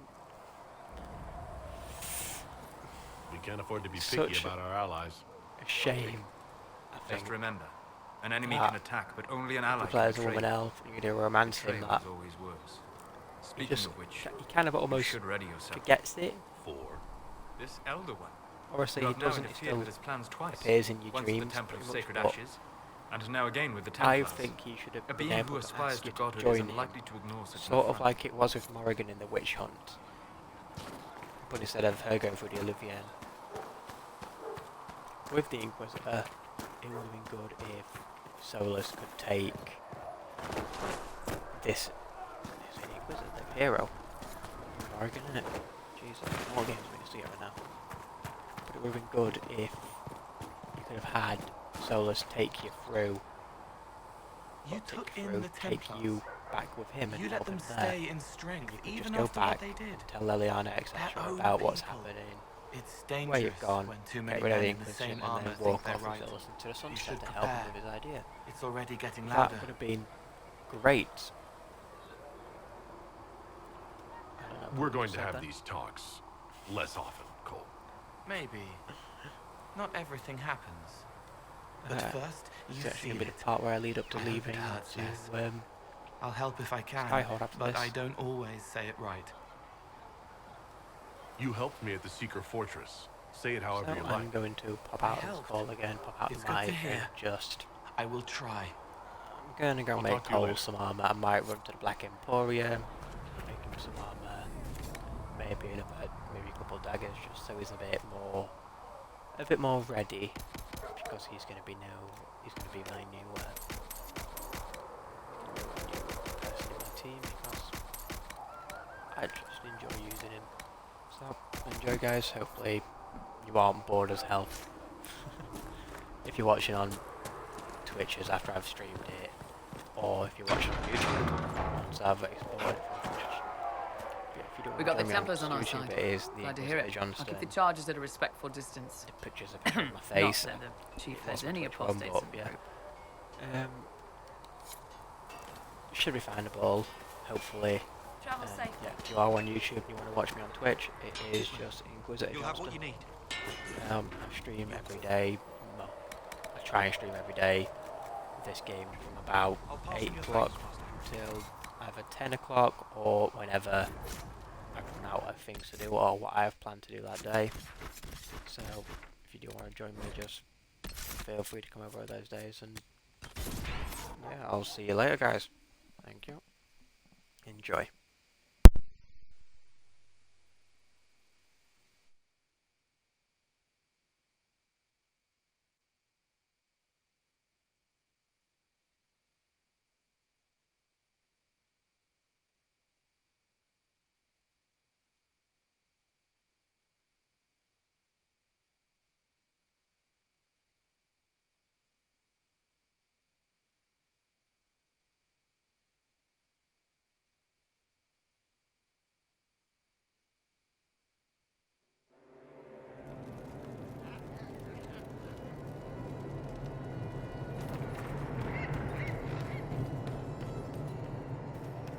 We can't afford to be Such picky about our allies. A shame, I think. Just remember, an enemy can attack, but only an ally The player's can a woman betray. elf, and you can do a romance in Betrayal that. is always worse. He Speaking just, of which, he kind of almost should ready yourself. forgets it. This Elder One. Obviously, You he have now doesn't, he interfered still with his plans twice. appears in your Once dreams, with the Temple of pretty much, Sacred but Ashes, and now again with the I Templars. think he should have A been being able who to aspires ask to you to godhood join is him, unlikely to ignore such an sort of affront. like it was with Morrigan in the Witch Hunt. But instead of her going through the Olivian, with the Inquisitor, it would have been good if Solus could take this. Is it the Inquisitor, the hero? Morrigan, innit? Jesus, more games we need to together now. But it would have been good if you could have had Solus take you through. You took in the take Templars. you back with him and You let help them him there. stay in strength, You even just go after back what they did. and tell Liliana, etc. Their own about what's people. happening. It's Where dangerous you've gone, when too get many rid of men the in the Inquisition same and armor then think walk they're off right. with Solus into the You sunset should to help him prepare. with his idea. It's already getting That louder. would have been great. I don't know, We're what going you to said have then? these talks less often, Cole. Maybe. Not everything happens. But first, This you is actually feel going to be it. the part where I lead up to I hope it leaving hurts less. to I'll help if I can, Skyhold after but this. I don't always say it right. You helped me at the Secret Fortress. Say it however So you I'm like. going to pop out of this call again, pop out It's the good to mic hear. and just... I will try. I'm going to go I'll make talk to you Cole later. some armor. I might run to the Black Emporium, make him some armor, maybe maybe a couple of daggers, just so he's a bit more ready, because he's going to be my new person in my team, because I just enjoy using him. So enjoy, guys. Hopefully you aren't bored as hell. If you're watching on Twitches after I've streamed it, or if you're watching on YouTube once I've exported from Twitch. Yeah, if you don't We wanna got the join me Templars on our YouTube, side. it is the Glad to hear it. Inquisitor I'll keep the Johnston. charges at a respectful distance. The pictures of my face. Not that the chief That's has any Twitch one, apostates but in the yeah. group. It should be findable, hopefully. Travel safe. Yeah, if you are on YouTube and you want to watch me on Twitch, it is just Inquisitor You'll have what Johnston. you need. I stream every day. Well, I try and stream every day. This game from about 8 o'clock till either 10 o'clock or whenever I run out of things to do or what I have planned to do that day. So if you do want to join me, just feel free to come over those days, and yeah, I'll see you later, guys. Thank you. Enjoy.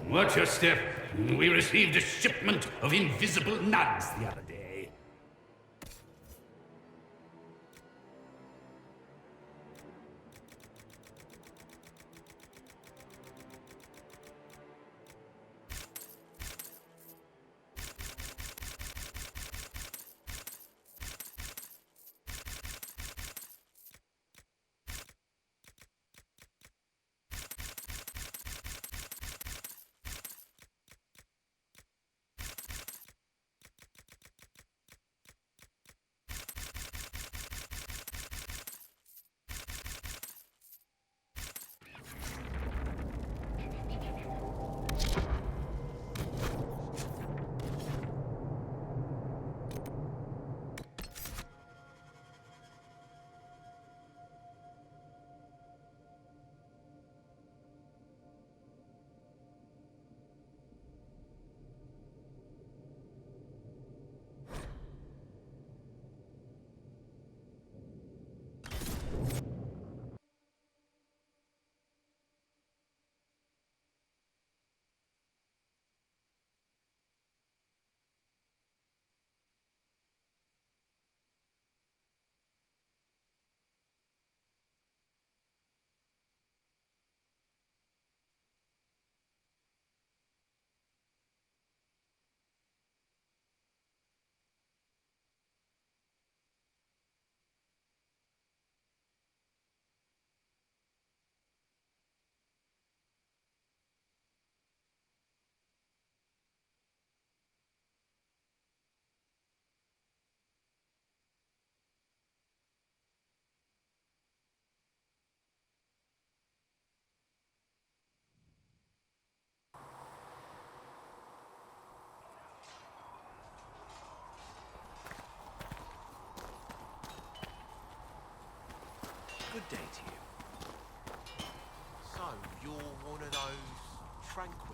Watch your step. We received a shipment of invisible nugs the other day. Good day to you. So, you're one of those tranquil?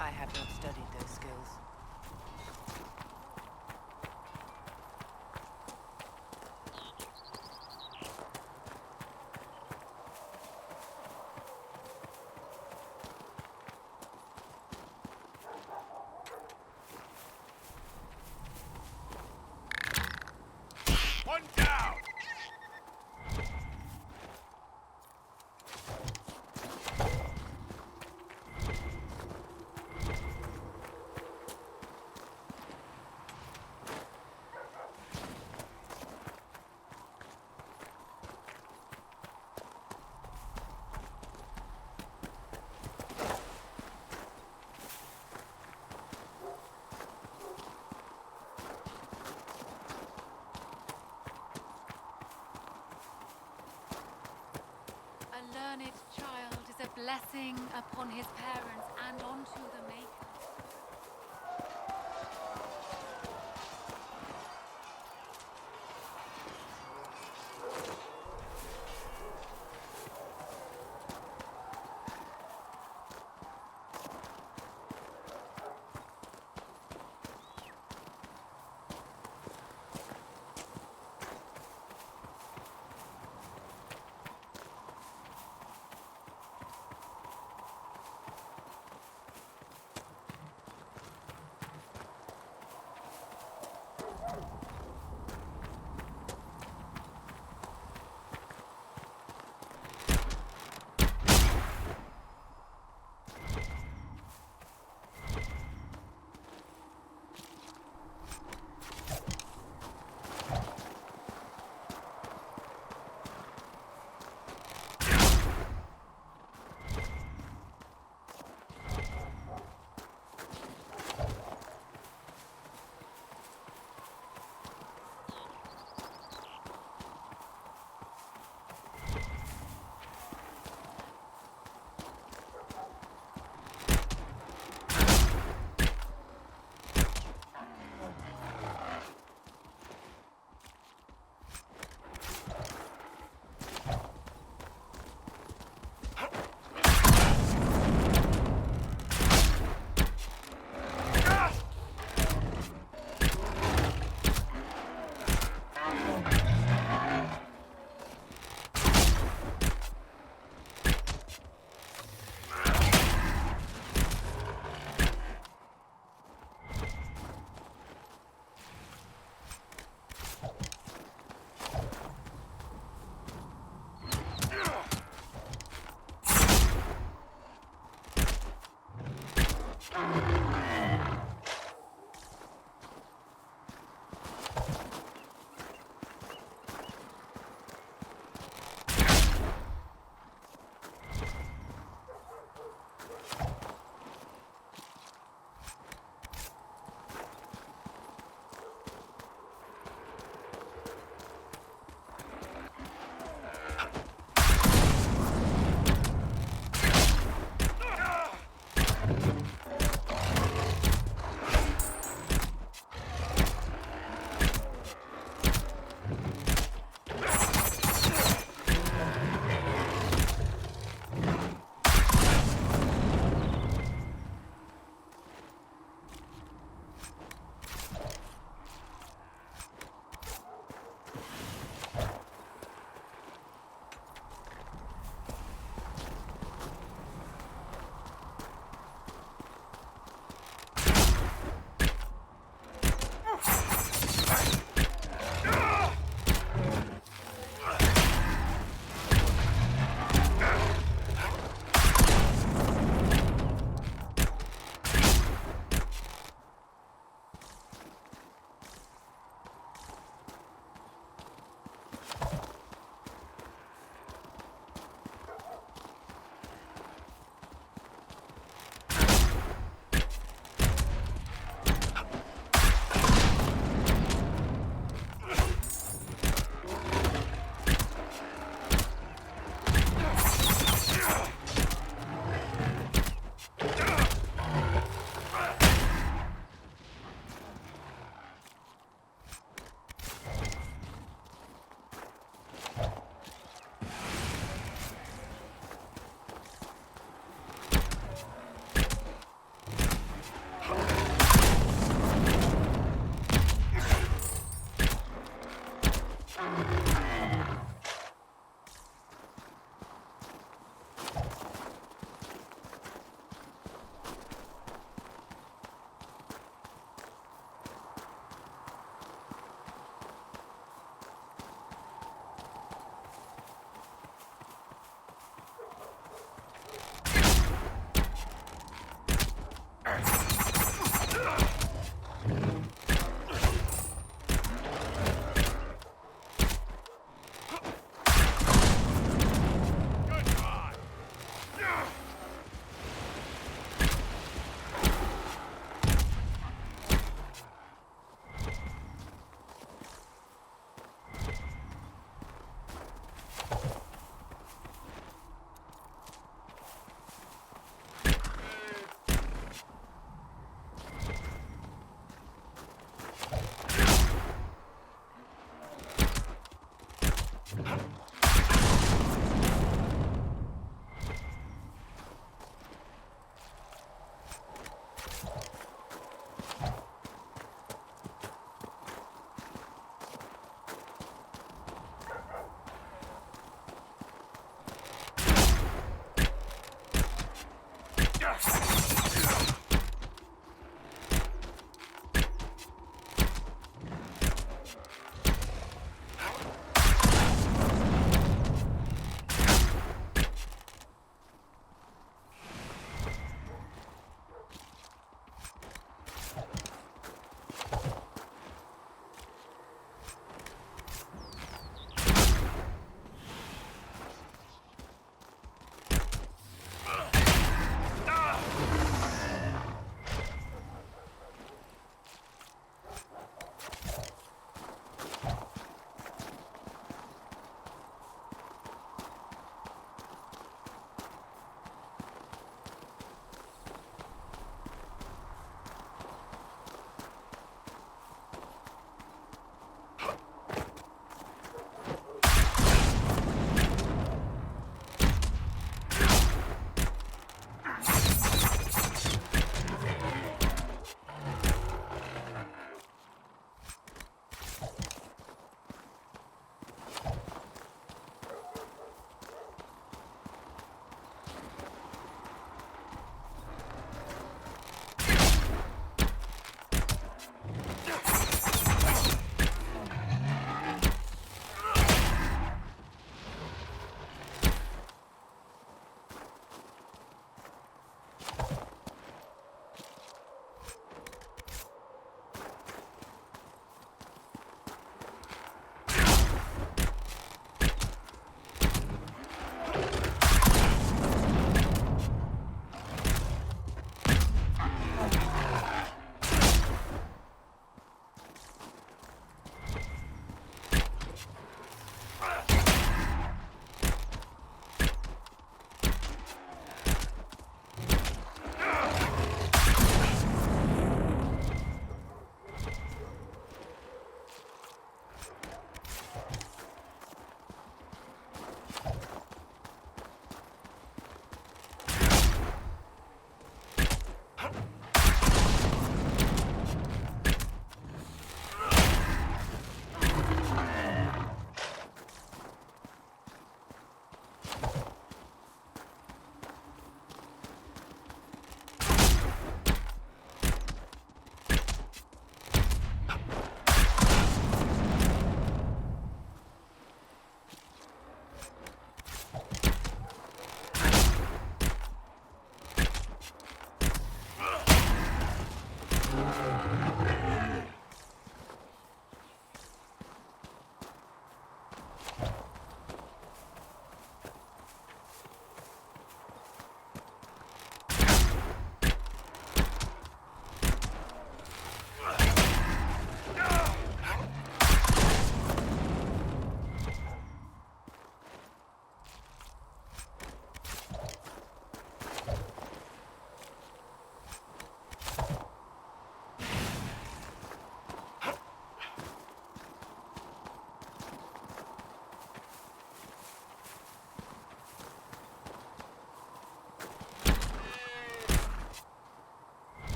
I have not studied those skills. One down! A learned child is a blessing upon his parents and onto the Maker.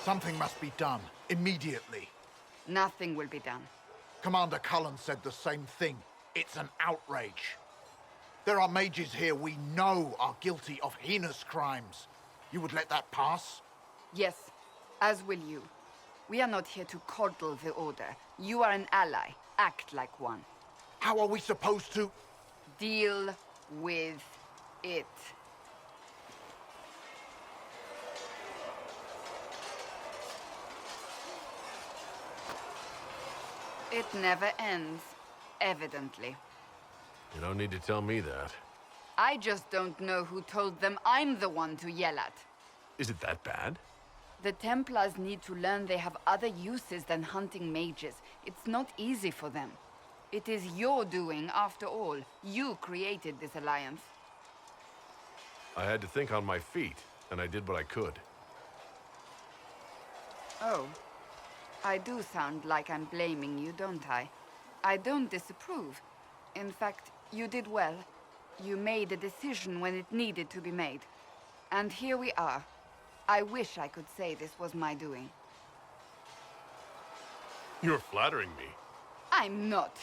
Something must be done, immediately. Nothing will be done. Commander Cullen said the same thing. It's an outrage. There are mages here we know are guilty of heinous crimes. You would let that pass? Yes, as will you. We are not here to coddle the Order. You are an ally. Act like one. How are we supposed to... Deal with it. It never ends, evidently. You don't need to tell me that. I just don't know who told them I'm the one to yell at. Is it that bad? The Templars need to learn they have other uses than hunting mages. It's not easy for them. It is your doing, after all. You created this alliance. I had to think on my feet, and I did what I could. Oh. I do sound like I'm blaming you, don't I? I don't disapprove. In fact, you did well. You made a decision when it needed to be made. And here we are. I wish I could say this was my doing. You're flattering me. I'm not.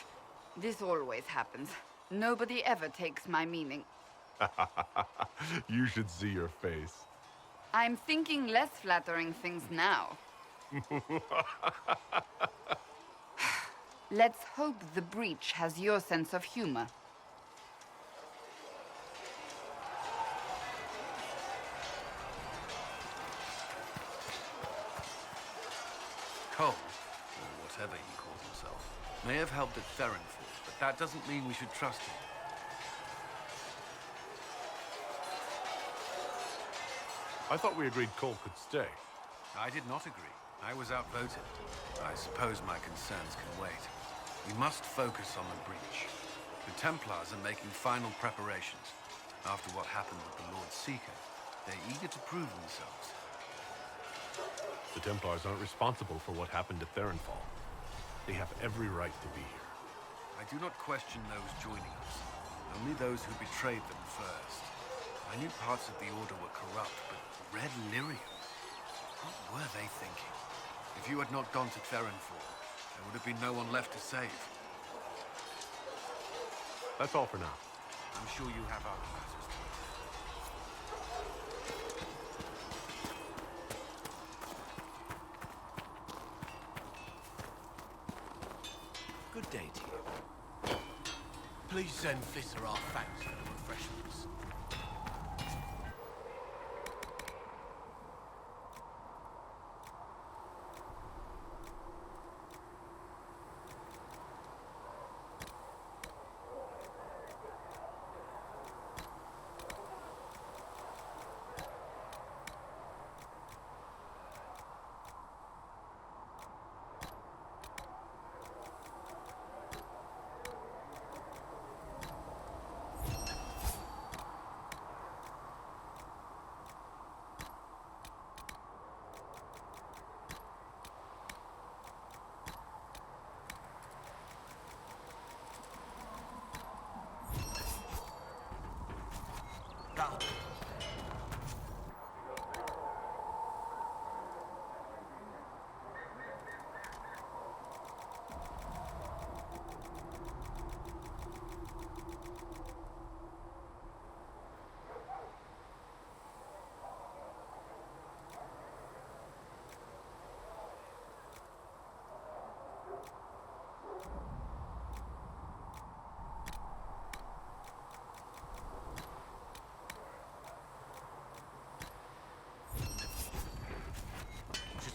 This always happens. Nobody ever takes my meaning. You should see your face. I'm thinking less flattering things now. Let's hope the breach has your sense of humor. Cole, or whatever he calls himself, may have helped at Therenfall, but that doesn't mean we should trust him. I thought we agreed Cole could stay. I did not agree. I was outvoted. I suppose my concerns can wait. We must focus on the breach. The Templars are making final preparations. After what happened with the Lord Seeker, they're eager to prove themselves. The Templars aren't responsible for what happened at Therenfall. They have every right to be here. I do not question those joining us. Only those who betrayed them first. I knew parts of the Order were corrupt, but Red Lyrium? What were they thinking? If you had not gone to Therenfall, there would have been no one left to save. That's all for now. I'm sure you have other matters to attend. Good day to you. Please send Flisser our thanks for the refreshments.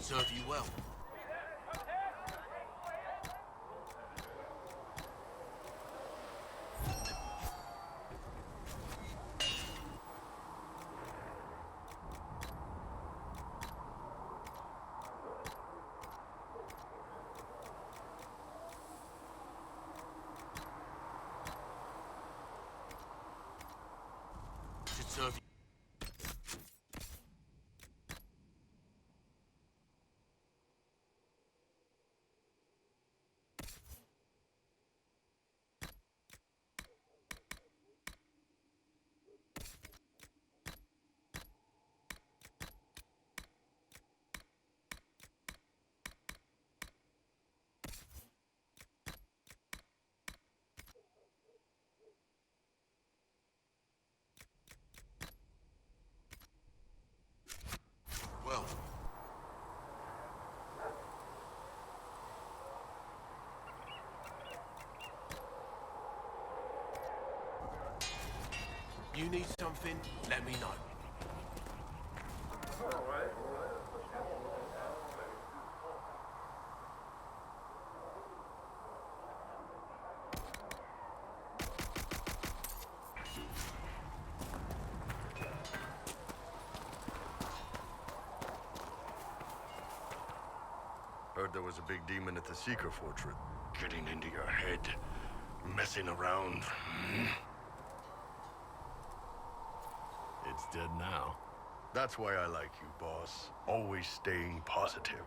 Serve you well. Should serve you. You need something, let me know. Heard there was a big demon at the Seeker Fortress. Getting into your head. Messing around. It's dead now. That's why I like you, boss. Always staying positive.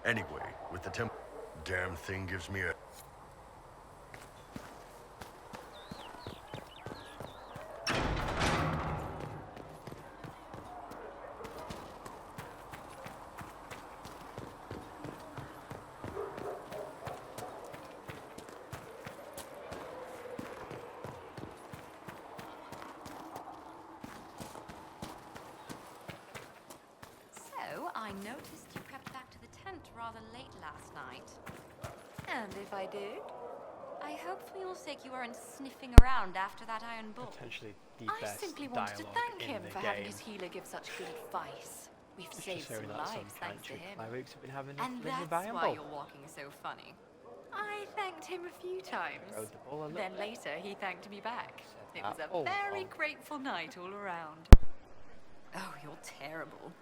Anyway, with the damn thing gives me a... So, I noticed you crept back to the tent rather late last night. And if I did, I hope for your sake you weren't sniffing around after that iron bull. Potentially the I best simply wanted to dialogue thank in him the for game. having his healer give such good advice. We've It's saved just hearing some that lives thanks to country him. clerics have been having And living that's by and why bull. you're walking so funny. I thanked him a few times. Rode the bull a little Then bit. later he thanked me back. It was that a all very wrong. grateful night all around. Oh, you're terrible.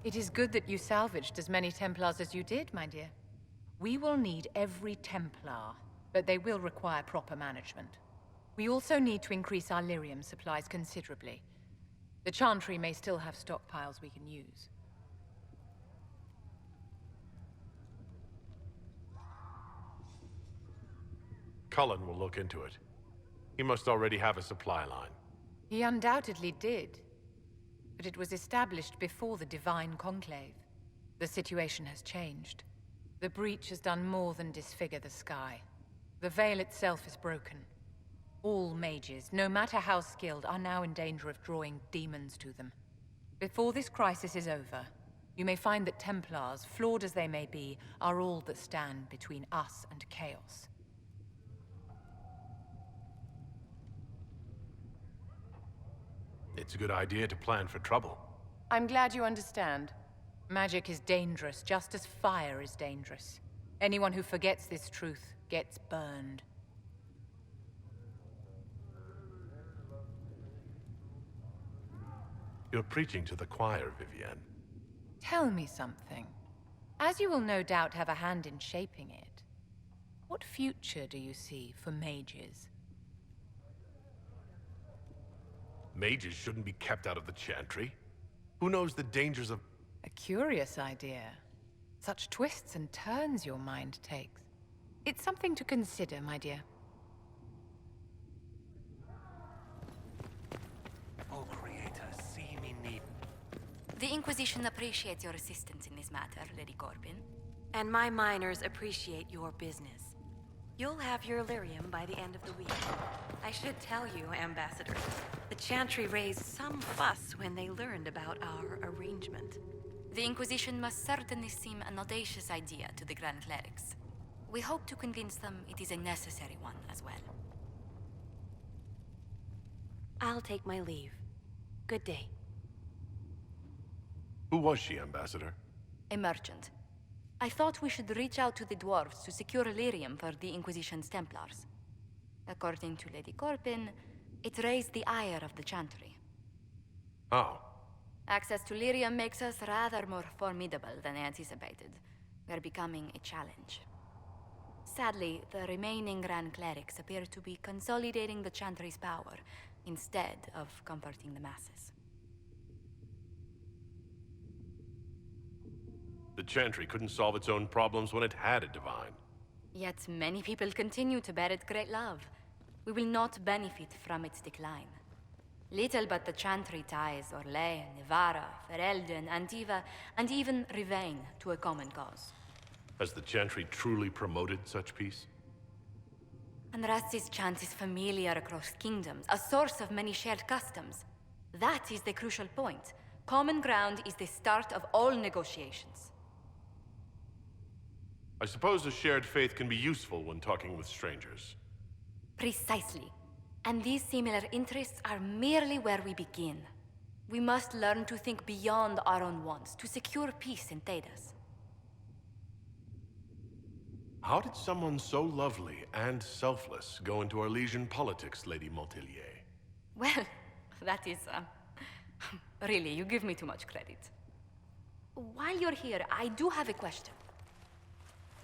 It is good that you salvaged as many Templars as you did, my dear. We will need every Templar, but they will require proper management. We also need to increase our lyrium supplies considerably. The Chantry may still have stockpiles we can use. Cullen will look into it. He must already have a supply line. He undoubtedly did. But it was established before the Divine Conclave. The situation has changed. The breach has done more than disfigure the sky. The veil itself is broken. All mages, no matter how skilled, are now in danger of drawing demons to them. Before this crisis is over, you may find that Templars, flawed as they may be, are all that stand between us and chaos. It's a good idea to plan for trouble. I'm glad you understand. Magic is dangerous, just as fire is dangerous. Anyone who forgets this truth gets burned. You're preaching to the choir, Vivienne. Tell me something. As you will no doubt have a hand in shaping it, what future do you see for mages? Mages shouldn't be kept out of the Chantry. Who knows the dangers of... A curious idea. Such twists and turns your mind takes. It's something to consider, my dear. Oh, Creator, see me need... The Inquisition appreciates your assistance in this matter, Lady Corbin. And my miners appreciate your business. You'll have your lyrium by the end of the week. I should tell you, Ambassador, the Chantry raised some fuss when they learned about our arrangement. The Inquisition must certainly seem an audacious idea to the Grand Clerics. We hope to convince them it is a necessary one as well. I'll take my leave. Good day. Who was she, Ambassador? A merchant. I thought we should reach out to the dwarves to secure lyrium for the Inquisition's Templars. According to Lady Corbin, it raised the ire of the Chantry. Oh. Access to lyrium makes us rather more formidable than anticipated. We're becoming a challenge. Sadly, the remaining Grand Clerics appear to be consolidating the Chantry's power instead of comforting the masses. The Chantry couldn't solve its own problems when it had a divine. Yet many people continue to bear it great love. We will not benefit from its decline. Little but the Chantry ties Orlais, Nevarra, Ferelden, Antiva, and even Rivain to a common cause. Has the Chantry truly promoted such peace? Andraste's chant is familiar across kingdoms, a source of many shared customs. That is the crucial point. Common ground is the start of all negotiations. I suppose a shared faith can be useful when talking with strangers. Precisely. And these similar interests are merely where we begin. We must learn to think beyond our own wants to secure peace in Thedas. How did someone so lovely and selfless go into Arlesian politics, Lady Montelier? Well, that is, really, you give me too much credit. While you're here, I do have a question.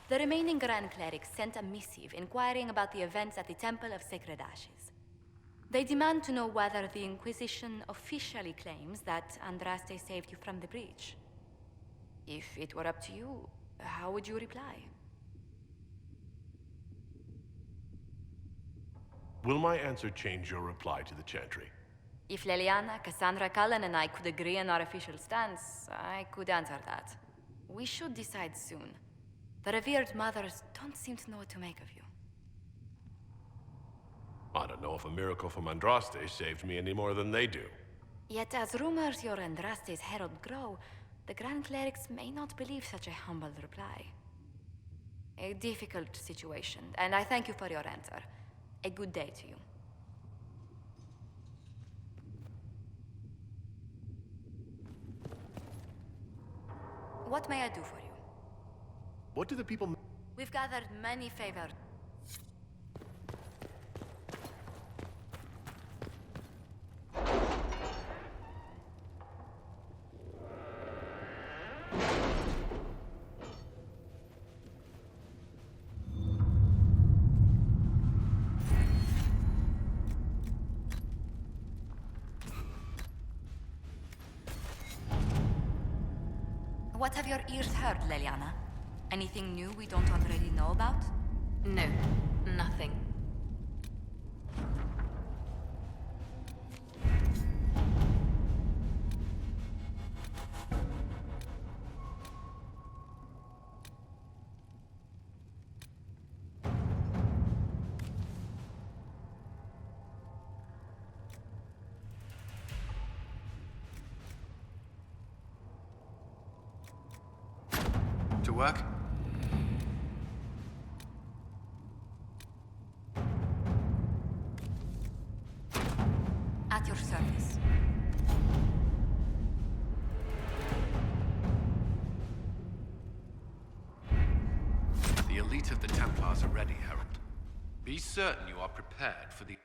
The remaining Grand Clerics sent a missive inquiring about the events at the Temple of Sacred Ashes. They demand to know whether the Inquisition officially claims that Andraste saved you from the breach. If it were up to you, how would you reply? Will my answer change your reply to the Chantry? If Leliana, Cassandra, Cullen, and I could agree on our official stance, I could answer that. We should decide soon. The revered mothers don't seem to know what to make of you. I don't know if a miracle from Andraste saved me any more than they do. Yet as rumors your Andraste's herald grow, the Grand Clerics may not believe such a humble reply. A difficult situation, and I thank you for your answer. A good day to you. What may I do for you? What do the people... We've gathered many favors. What have your ears heard, Leliana? Anything new we don't already know about? No, nothing. To work? At your service. The elite of the Templars are ready, Herald. Be certain you are prepared for the...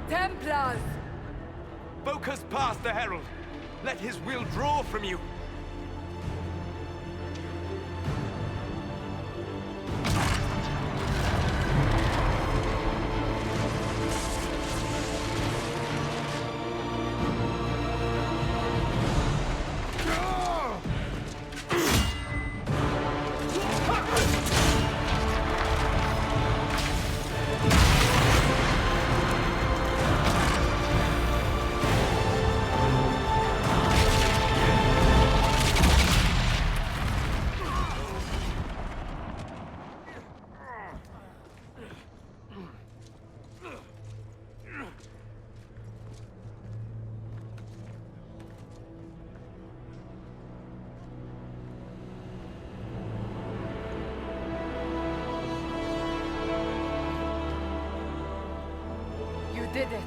Templars! Focus past the Herald. Let his will draw from you. You did it.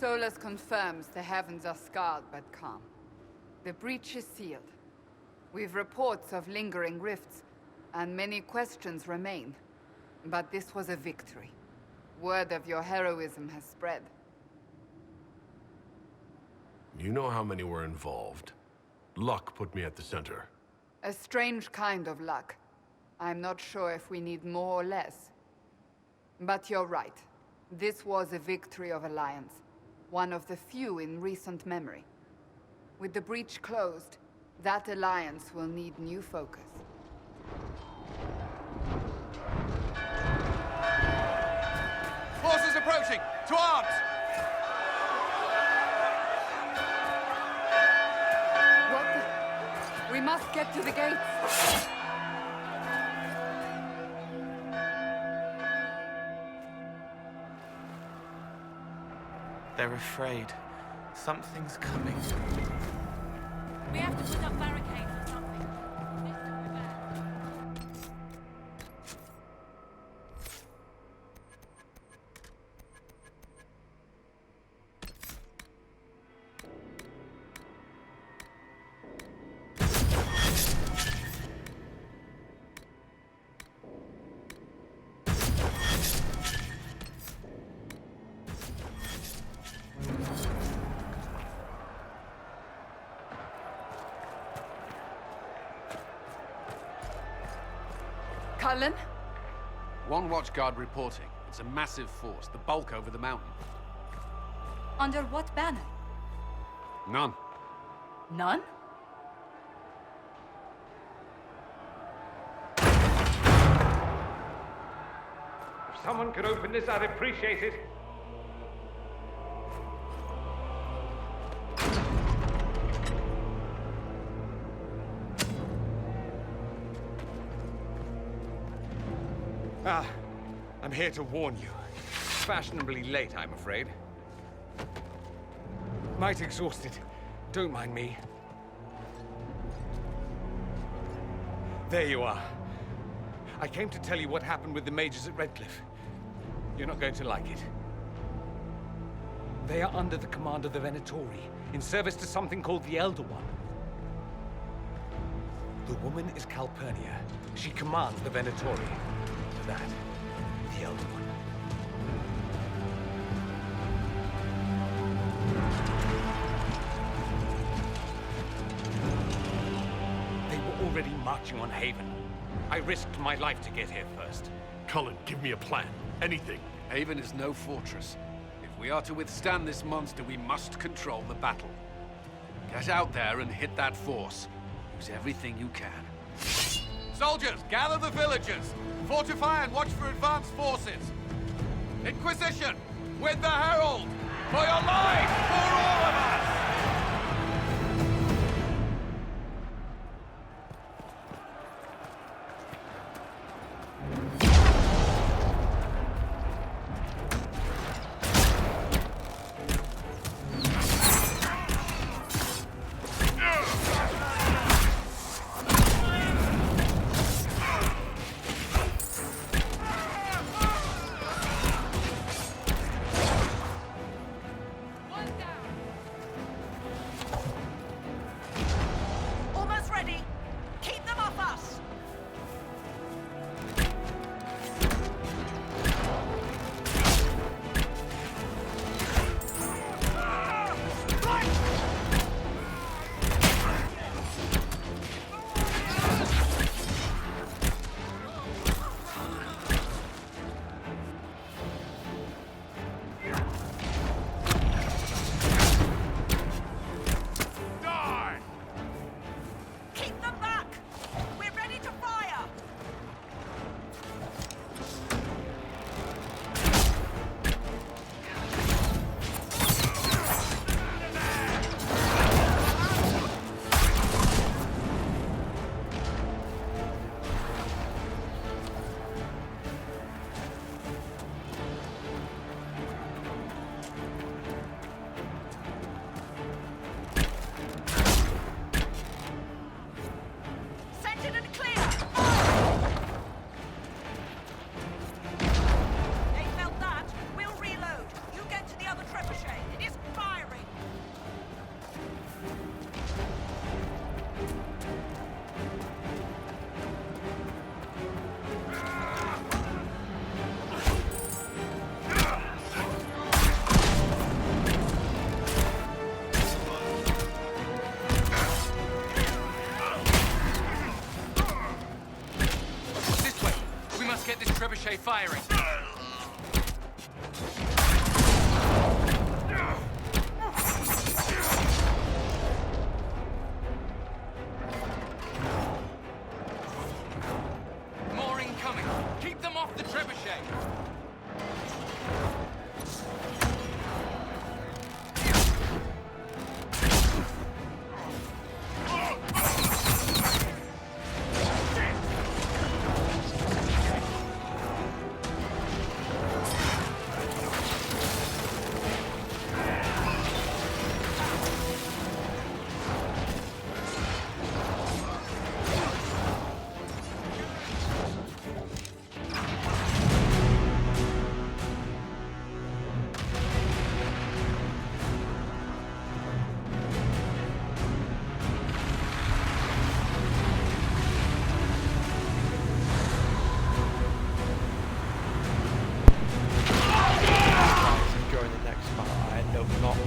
Solus confirms the heavens are scarred but calm. The breach is sealed. We've reports of lingering rifts, and many questions remain. But this was a victory. Word of your heroism has spread. You know how many were involved. Luck put me at the center. A strange kind of luck. I'm not sure if we need more or less. But you're right. This was a victory of Alliance. One of the few in recent memory. With the breach closed, that alliance will need new focus. Forces approaching! To arms! We must get to the gates! They're afraid. Something's coming. We have to put up barricades or something. Cullen? One watchguard reporting. It's a massive force, the bulk over the mountain. Under what banner? None. None? If someone could open this, I'd appreciate it. I'm here to warn you. Fashionably late, I'm afraid. Might exhausted. Don't mind me. There you are. I came to tell you what happened with the mages at Redcliffe. You're not going to like it. They are under the command of the Venatori, in service to something called the Elder One. The woman is Calpurnia. She commands the Venatori. To that, the Elder One. They were already marching on Haven. I risked my life to get here first. Cullen, give me a plan. Anything. Haven is no fortress. If we are to withstand this monster, we must control the battle. Get out there and hit that force. Use everything you can. Soldiers, gather the villagers! Fortify and watch for advanced forces! Inquisition! With the Herald! For your lives! For all of us!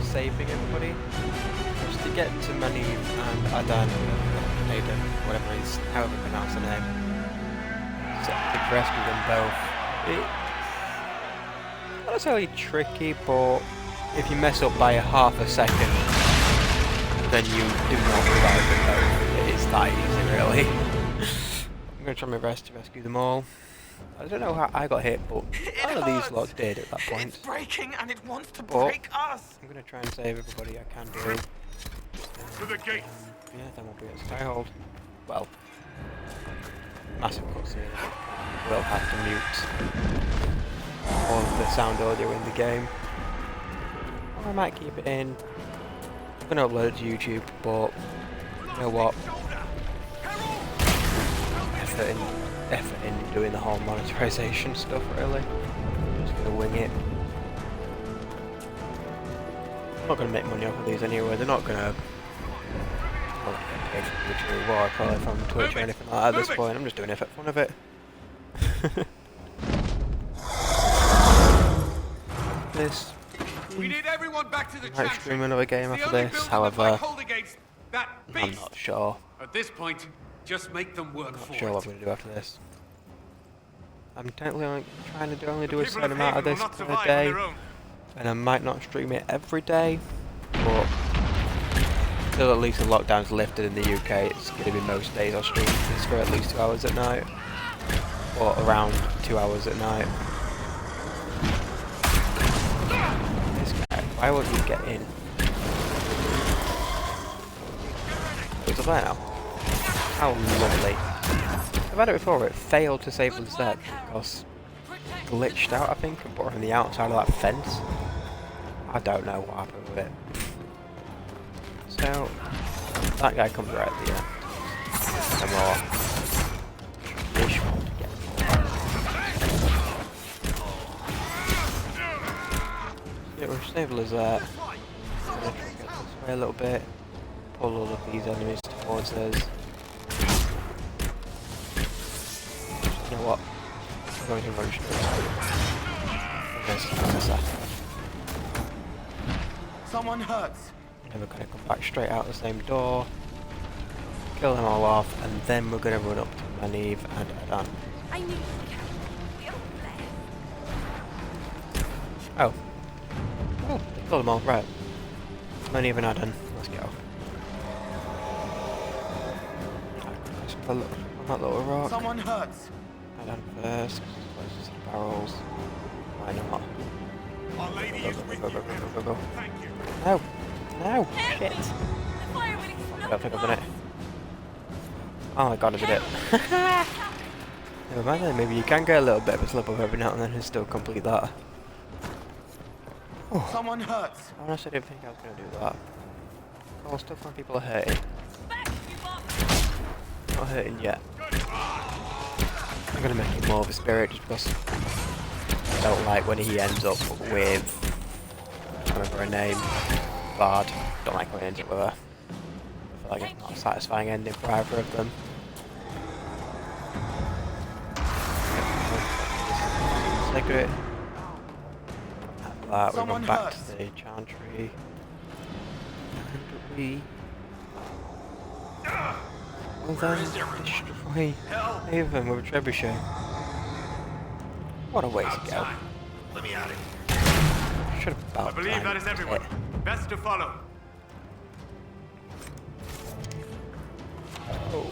saving everybody. Just to get to Maniv and Adan, Aiden, whatever he's, however you pronounce the name. So to rescue them both. It's not necessarily tricky, but if you mess up by half a second, then you do not revive them both. It is that easy, really. I'm going to try my best to rescue them all. I don't know how I got hit, but none of these lot did at that point. It's breaking and it wants to But break us. I'm going to try and save everybody I can do. To the gate. Yeah, then we'll be at Skyhold. Well, massive cutscene. We'll have to mute all of the sound audio in the game. Or I might keep it in. I'm going to upload it to YouTube, but you know what? Effort in doing the whole monetization stuff, really. I'm just going to wing it. I'm not going to make money off of these anyway. They're not going to get paid for Twitch or what I call it from Twitch or anything like that at this point. I'm just doing it for fun of it. This. We need everyone back to the I might stream another game after this, however, I'm not sure. At this point, just make them work for Not sure what I'm going to do after this. I'm technically only trying to only do a certain amount of this per day, and I might not stream it every day, but until at least the lockdown's lifted in the UK, it's going to be most days I'll stream this for at least 2 hours at night, or around 2 hours at night. This guy, why won't you get in? It's up there now. How lovely. I've had it before, it failed to save us there because it glitched out, I think, and put her on the outside of that fence. I don't know what happened with it. So, that guy comes right at the end. And more. Fish want to get more. Yeah, we're stable as that. I'm going to try and get this way a little bit. Pull all of these enemies towards us. You know what? I'm going to run straight through. Someone hurts. And we're going to come back straight out the same door, kill them all off, and then we're going to run up to Maniv and Adan. I knew Oh. Oh, they killed them all. Right. Maniv and Adan. Let's go. On that little rock. Someone hurts. Adan first, closest to the barrels. Why not? Our lady is with you. Go. Thank you. No! No! Shit! the fire will explode. I don't think I've done it. Oh my god, I did it. Never mind then, maybe you can get a little bit of a slip up every now and then and still complete that. Oh. Someone hurts. I honestly didn't think I was going to do that. Oh, stuff when people are hurting. Not hurting yet. I'm going to make it more of a spirit just because I don't like when he ends up with, I can't remember her name, Bard. Don't like when he ends up with her. I feel like it's not a satisfying ending for either of them. Take it. That, we run back to the chantry. And we will then destroy Haven with a trebuchet. What a way to go. Let me out of here. Should have about I believe that is everyone. Best to follow. Oh.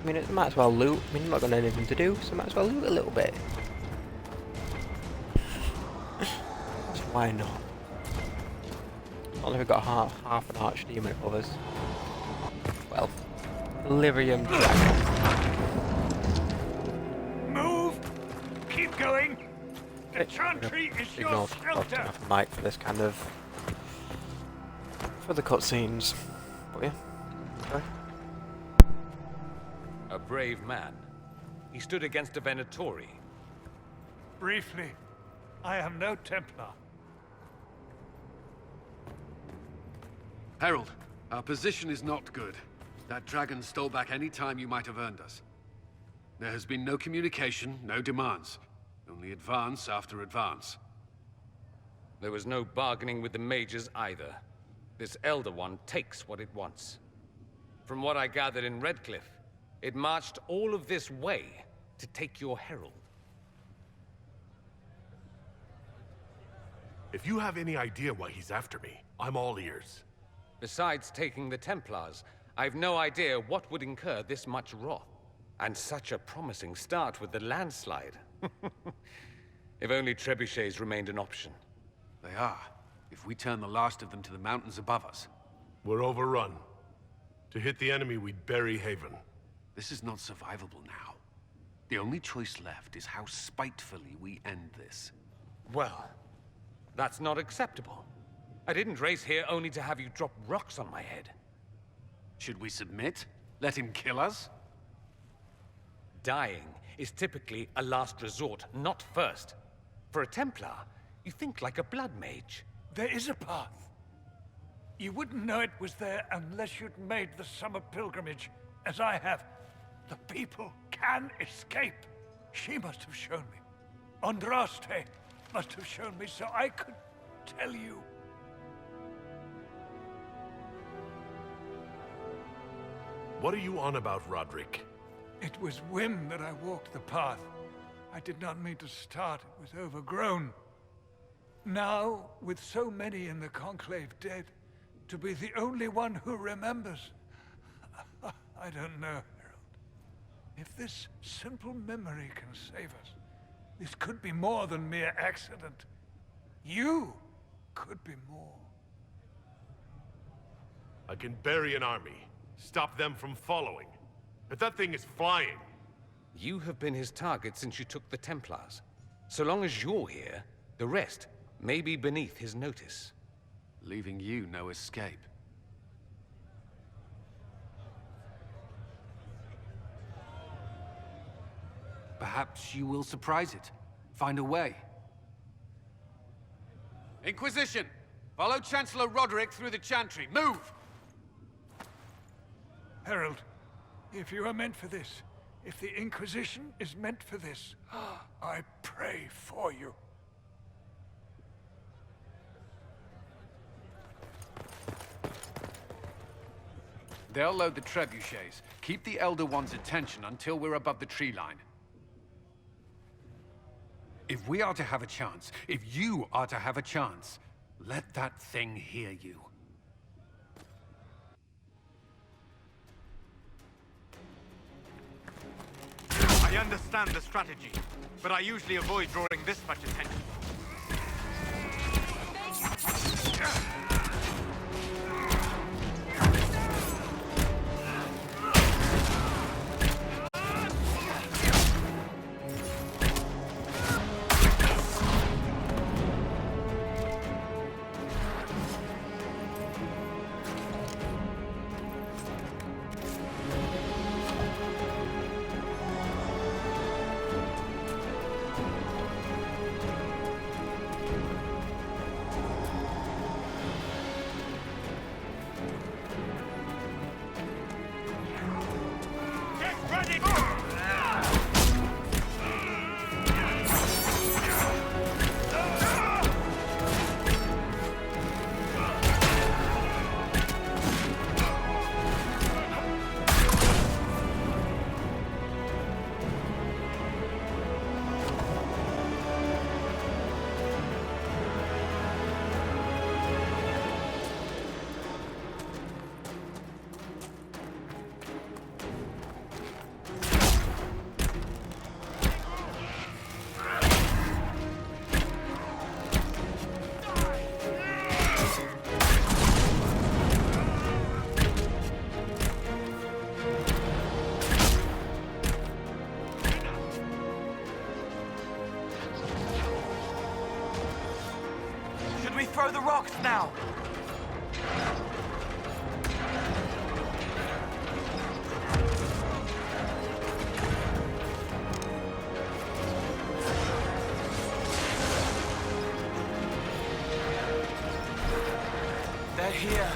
I mean, it might as well loot. I mean, I'm not got anything to do, so might as well loot a little bit. Why not? Only we've got half an archdemon above us. Well, Lyrium Dragon. Move! Keep going! The chantry is your Ignore shelter! enough mic for this kind of... for the cutscenes. But yeah. Okay. A brave man. He stood against a Venatori. Briefly, I am no Templar. Herald, our position is not good. That dragon stole back any time you might have earned us. There has been no communication, no demands. Only advance after advance. There was no bargaining with the mages either. This Elder One takes what it wants. From what I gathered in Redcliffe, it marched all of this way to take your herald. If you have any idea why he's after me, I'm all ears. Besides taking the Templars, I've no idea what would incur this much wrath. And such a promising start with the landslide. If only trebuchets remained an option. They are. If we turn the last of them to the mountains above us. We're overrun. To hit the enemy, we'd bury Haven. This is not survivable now. The only choice left is how spitefully we end this. Well, that's not acceptable. I didn't race here only to have you drop rocks on my head. Should we submit? Let him kill us? Dying is typically a last resort, not first. For a Templar, you think like a blood mage. There is a path. You wouldn't know it was there unless you'd made the summer pilgrimage, as I have. The people can escape. She must have shown me. Andraste must have shown me so I could tell you. What are you on about, Roderick? It was whim that I walked the path. I did not mean to start. It was overgrown. Now, with so many in the Conclave dead, to be the only one who remembers... I don't know, Herald. If this simple memory can save us, this could be more than mere accident. You could be more. I can bury an army, stop them from following. But that thing is flying. You have been his target since you took the Templars. So long as you're here, the rest may be beneath his notice. Leaving you no escape. Perhaps you will surprise it. Find a way. Inquisition! Follow Chancellor Roderick through the Chantry. Move! Herald, if you are meant for this, if the Inquisition is meant for this, I pray for you. They'll load the trebuchets. Keep the Elder One's attention until we're above the tree line. If we are to have a chance, if you are to have a chance, let that thing hear you. I understand the strategy, but I usually avoid drawing this much attention. Throw the rocks now! They're here.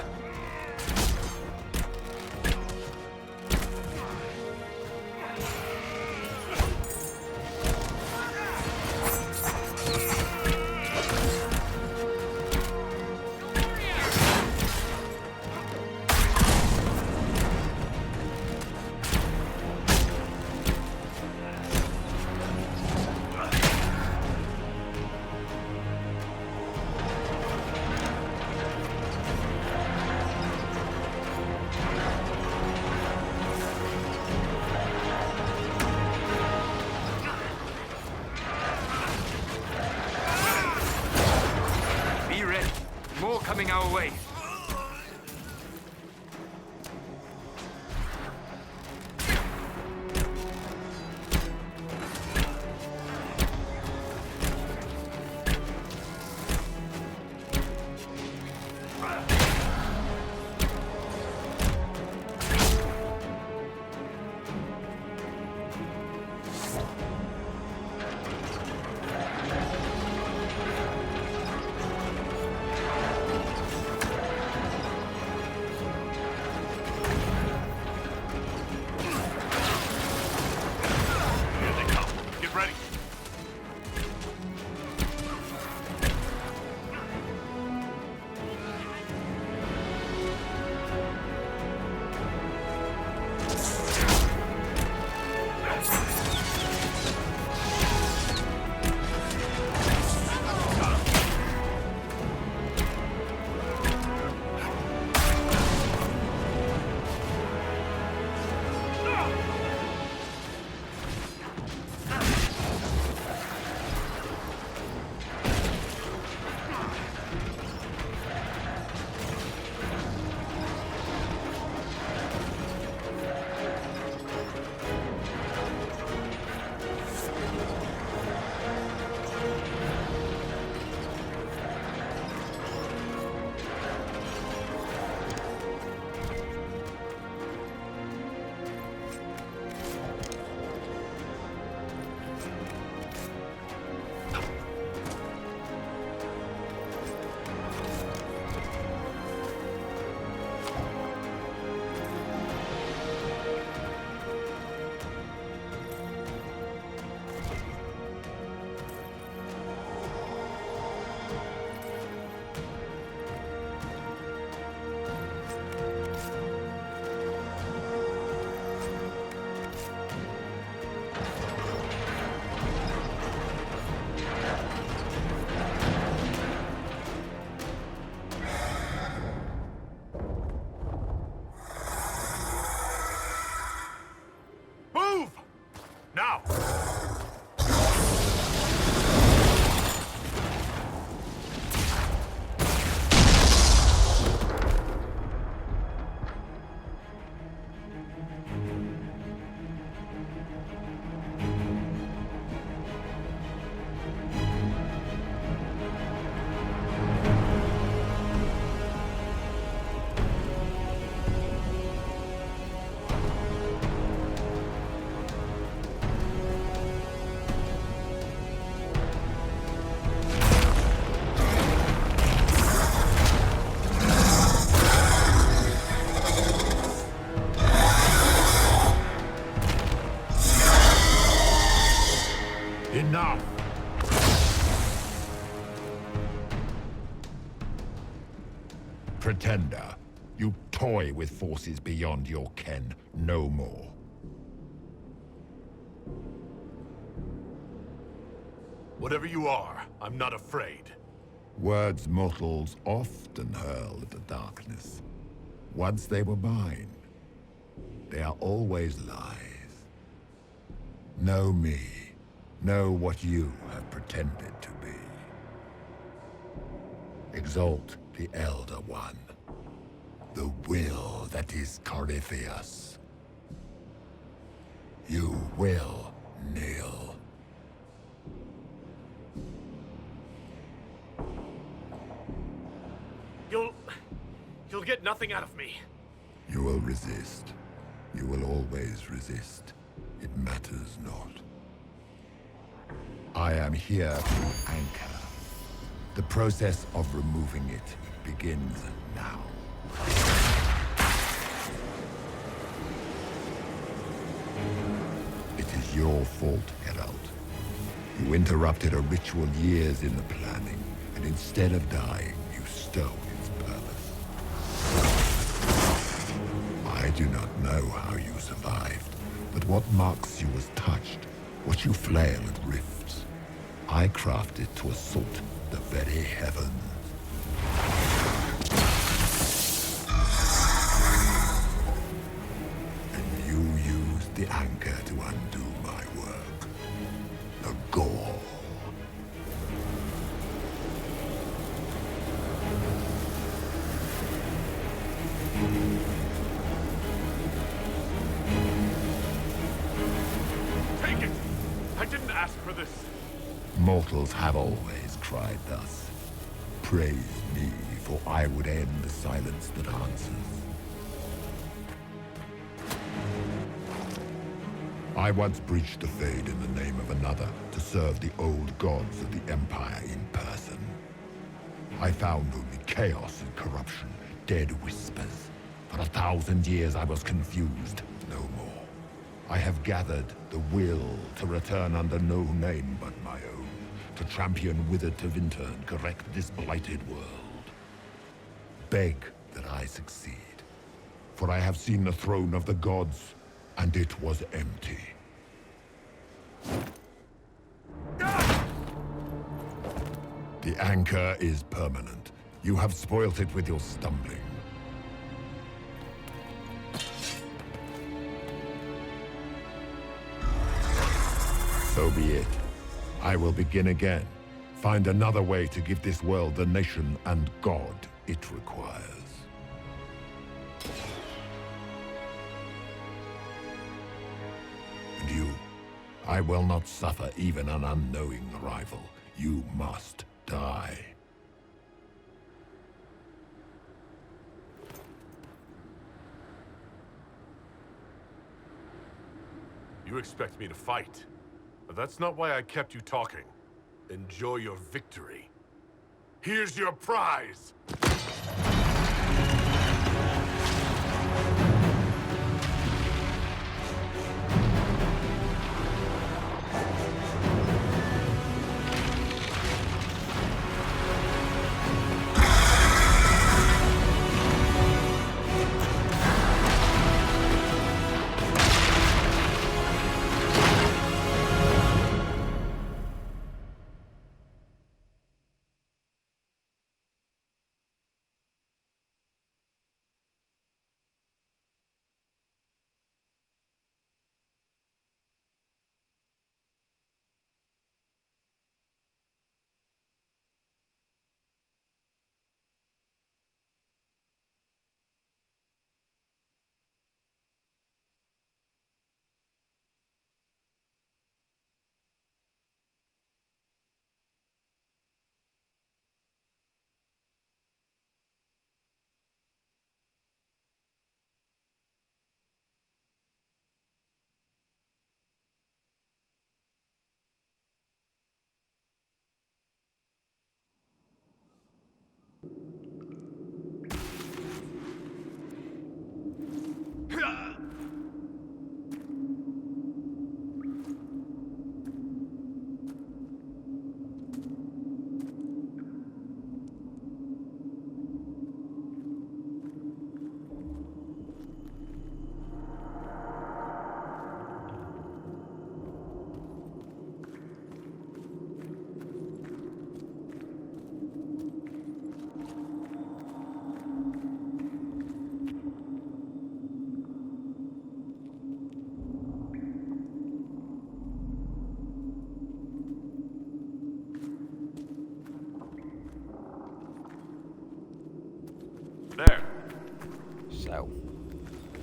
now! Enough! Pretender, you toy with forces beyond your ken no more. Whatever you are, I'm not afraid. Words mortals often hurl at the darkness. Once they were mine, they are always lies. Know me. Know what you have pretended to be. Exalt the Elder One. The will that is Corypheus. You will kneel. You'll get nothing out of me. You will resist. You will always resist. It matters not. I am here to anchor. The process of removing it begins now. It is your fault, Herald. You interrupted a ritual years in the planning, and instead of dying, you stole its purpose. I do not know how you survived, but what marks you as touched, what you flail at rifts, I crafted to assault the very heavens. And you used the anchor to undo my work. The gore. Take it! I didn't ask for this. Mortals have always cried thus. Praise me, for I would end the silence that answers. I once breached the Fade in the name of another to serve the old gods of the Empire in person. I found only chaos and corruption, dead whispers. For 1,000 years I was confused, no more. I have gathered the will to return under no name but my own, to champion Withered to Winter and correct this blighted world. Beg that I succeed, for I have seen the throne of the gods, and it was empty. The anchor is permanent. You have spoilt it with your stumbling. So be it. I will begin again. Find another way to give this world the nation and God it requires. And you, I will not suffer even an unknowing rival. You must die. You expect me to fight. But that's not why I kept you talking. Enjoy your victory. Here's your prize!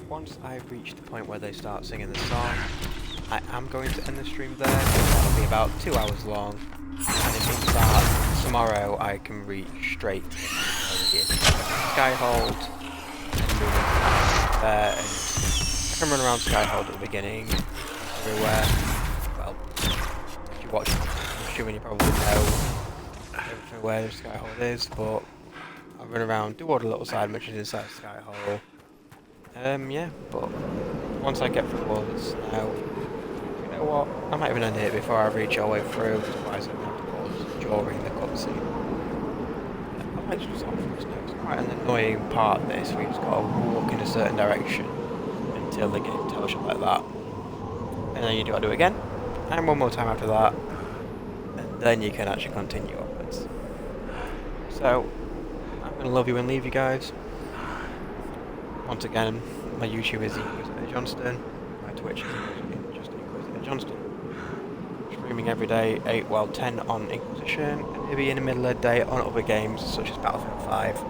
once I reach the point where they start singing the song, I am going to end the stream there. That'll be about 2 hours long, and it means that tomorrow I can reach straight into Skyhold and move into there, and I can run around Skyhold at the beginning, everywhere. Well, if you watch, I'm assuming you probably know everything where Skyhold is, but I'll run around, do all the little side missions inside Skyhold. Yeah, but once I get through all this now, you know what, I might even end it before I reach all the way through, otherwise I'm going to have to pause during the cutscene. I might just stop for this now, it's quite an annoying part of this, where you just got to walk in a certain direction until the game tells you like that. And then you got to do it again, and one more time after that, and then you can actually continue upwards. So, I'm going to love you and leave you guys. Once again, my YouTube is Inquisitor Johnston, my Twitch is just Inquisitor Johnston. Streaming every day, 10 on Inquisition, and maybe in the middle of the day on other games such as Battlefield 5.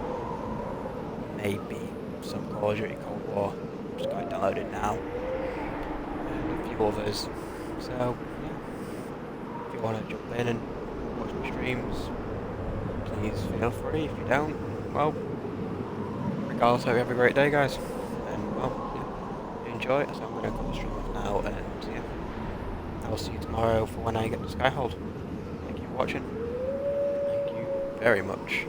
Maybe some Call of Duty Cold War, just got it downloaded now. And a few others. So, yeah. If you want to jump in and watch my streams, please feel free. If you don't, well, regardless, I hope you have a great day, guys. And, well, yeah, enjoy it. So I'm going to cut the stream off now, and yeah, I will see you tomorrow for when I get to Skyhold. Thank you for watching. Thank you very much.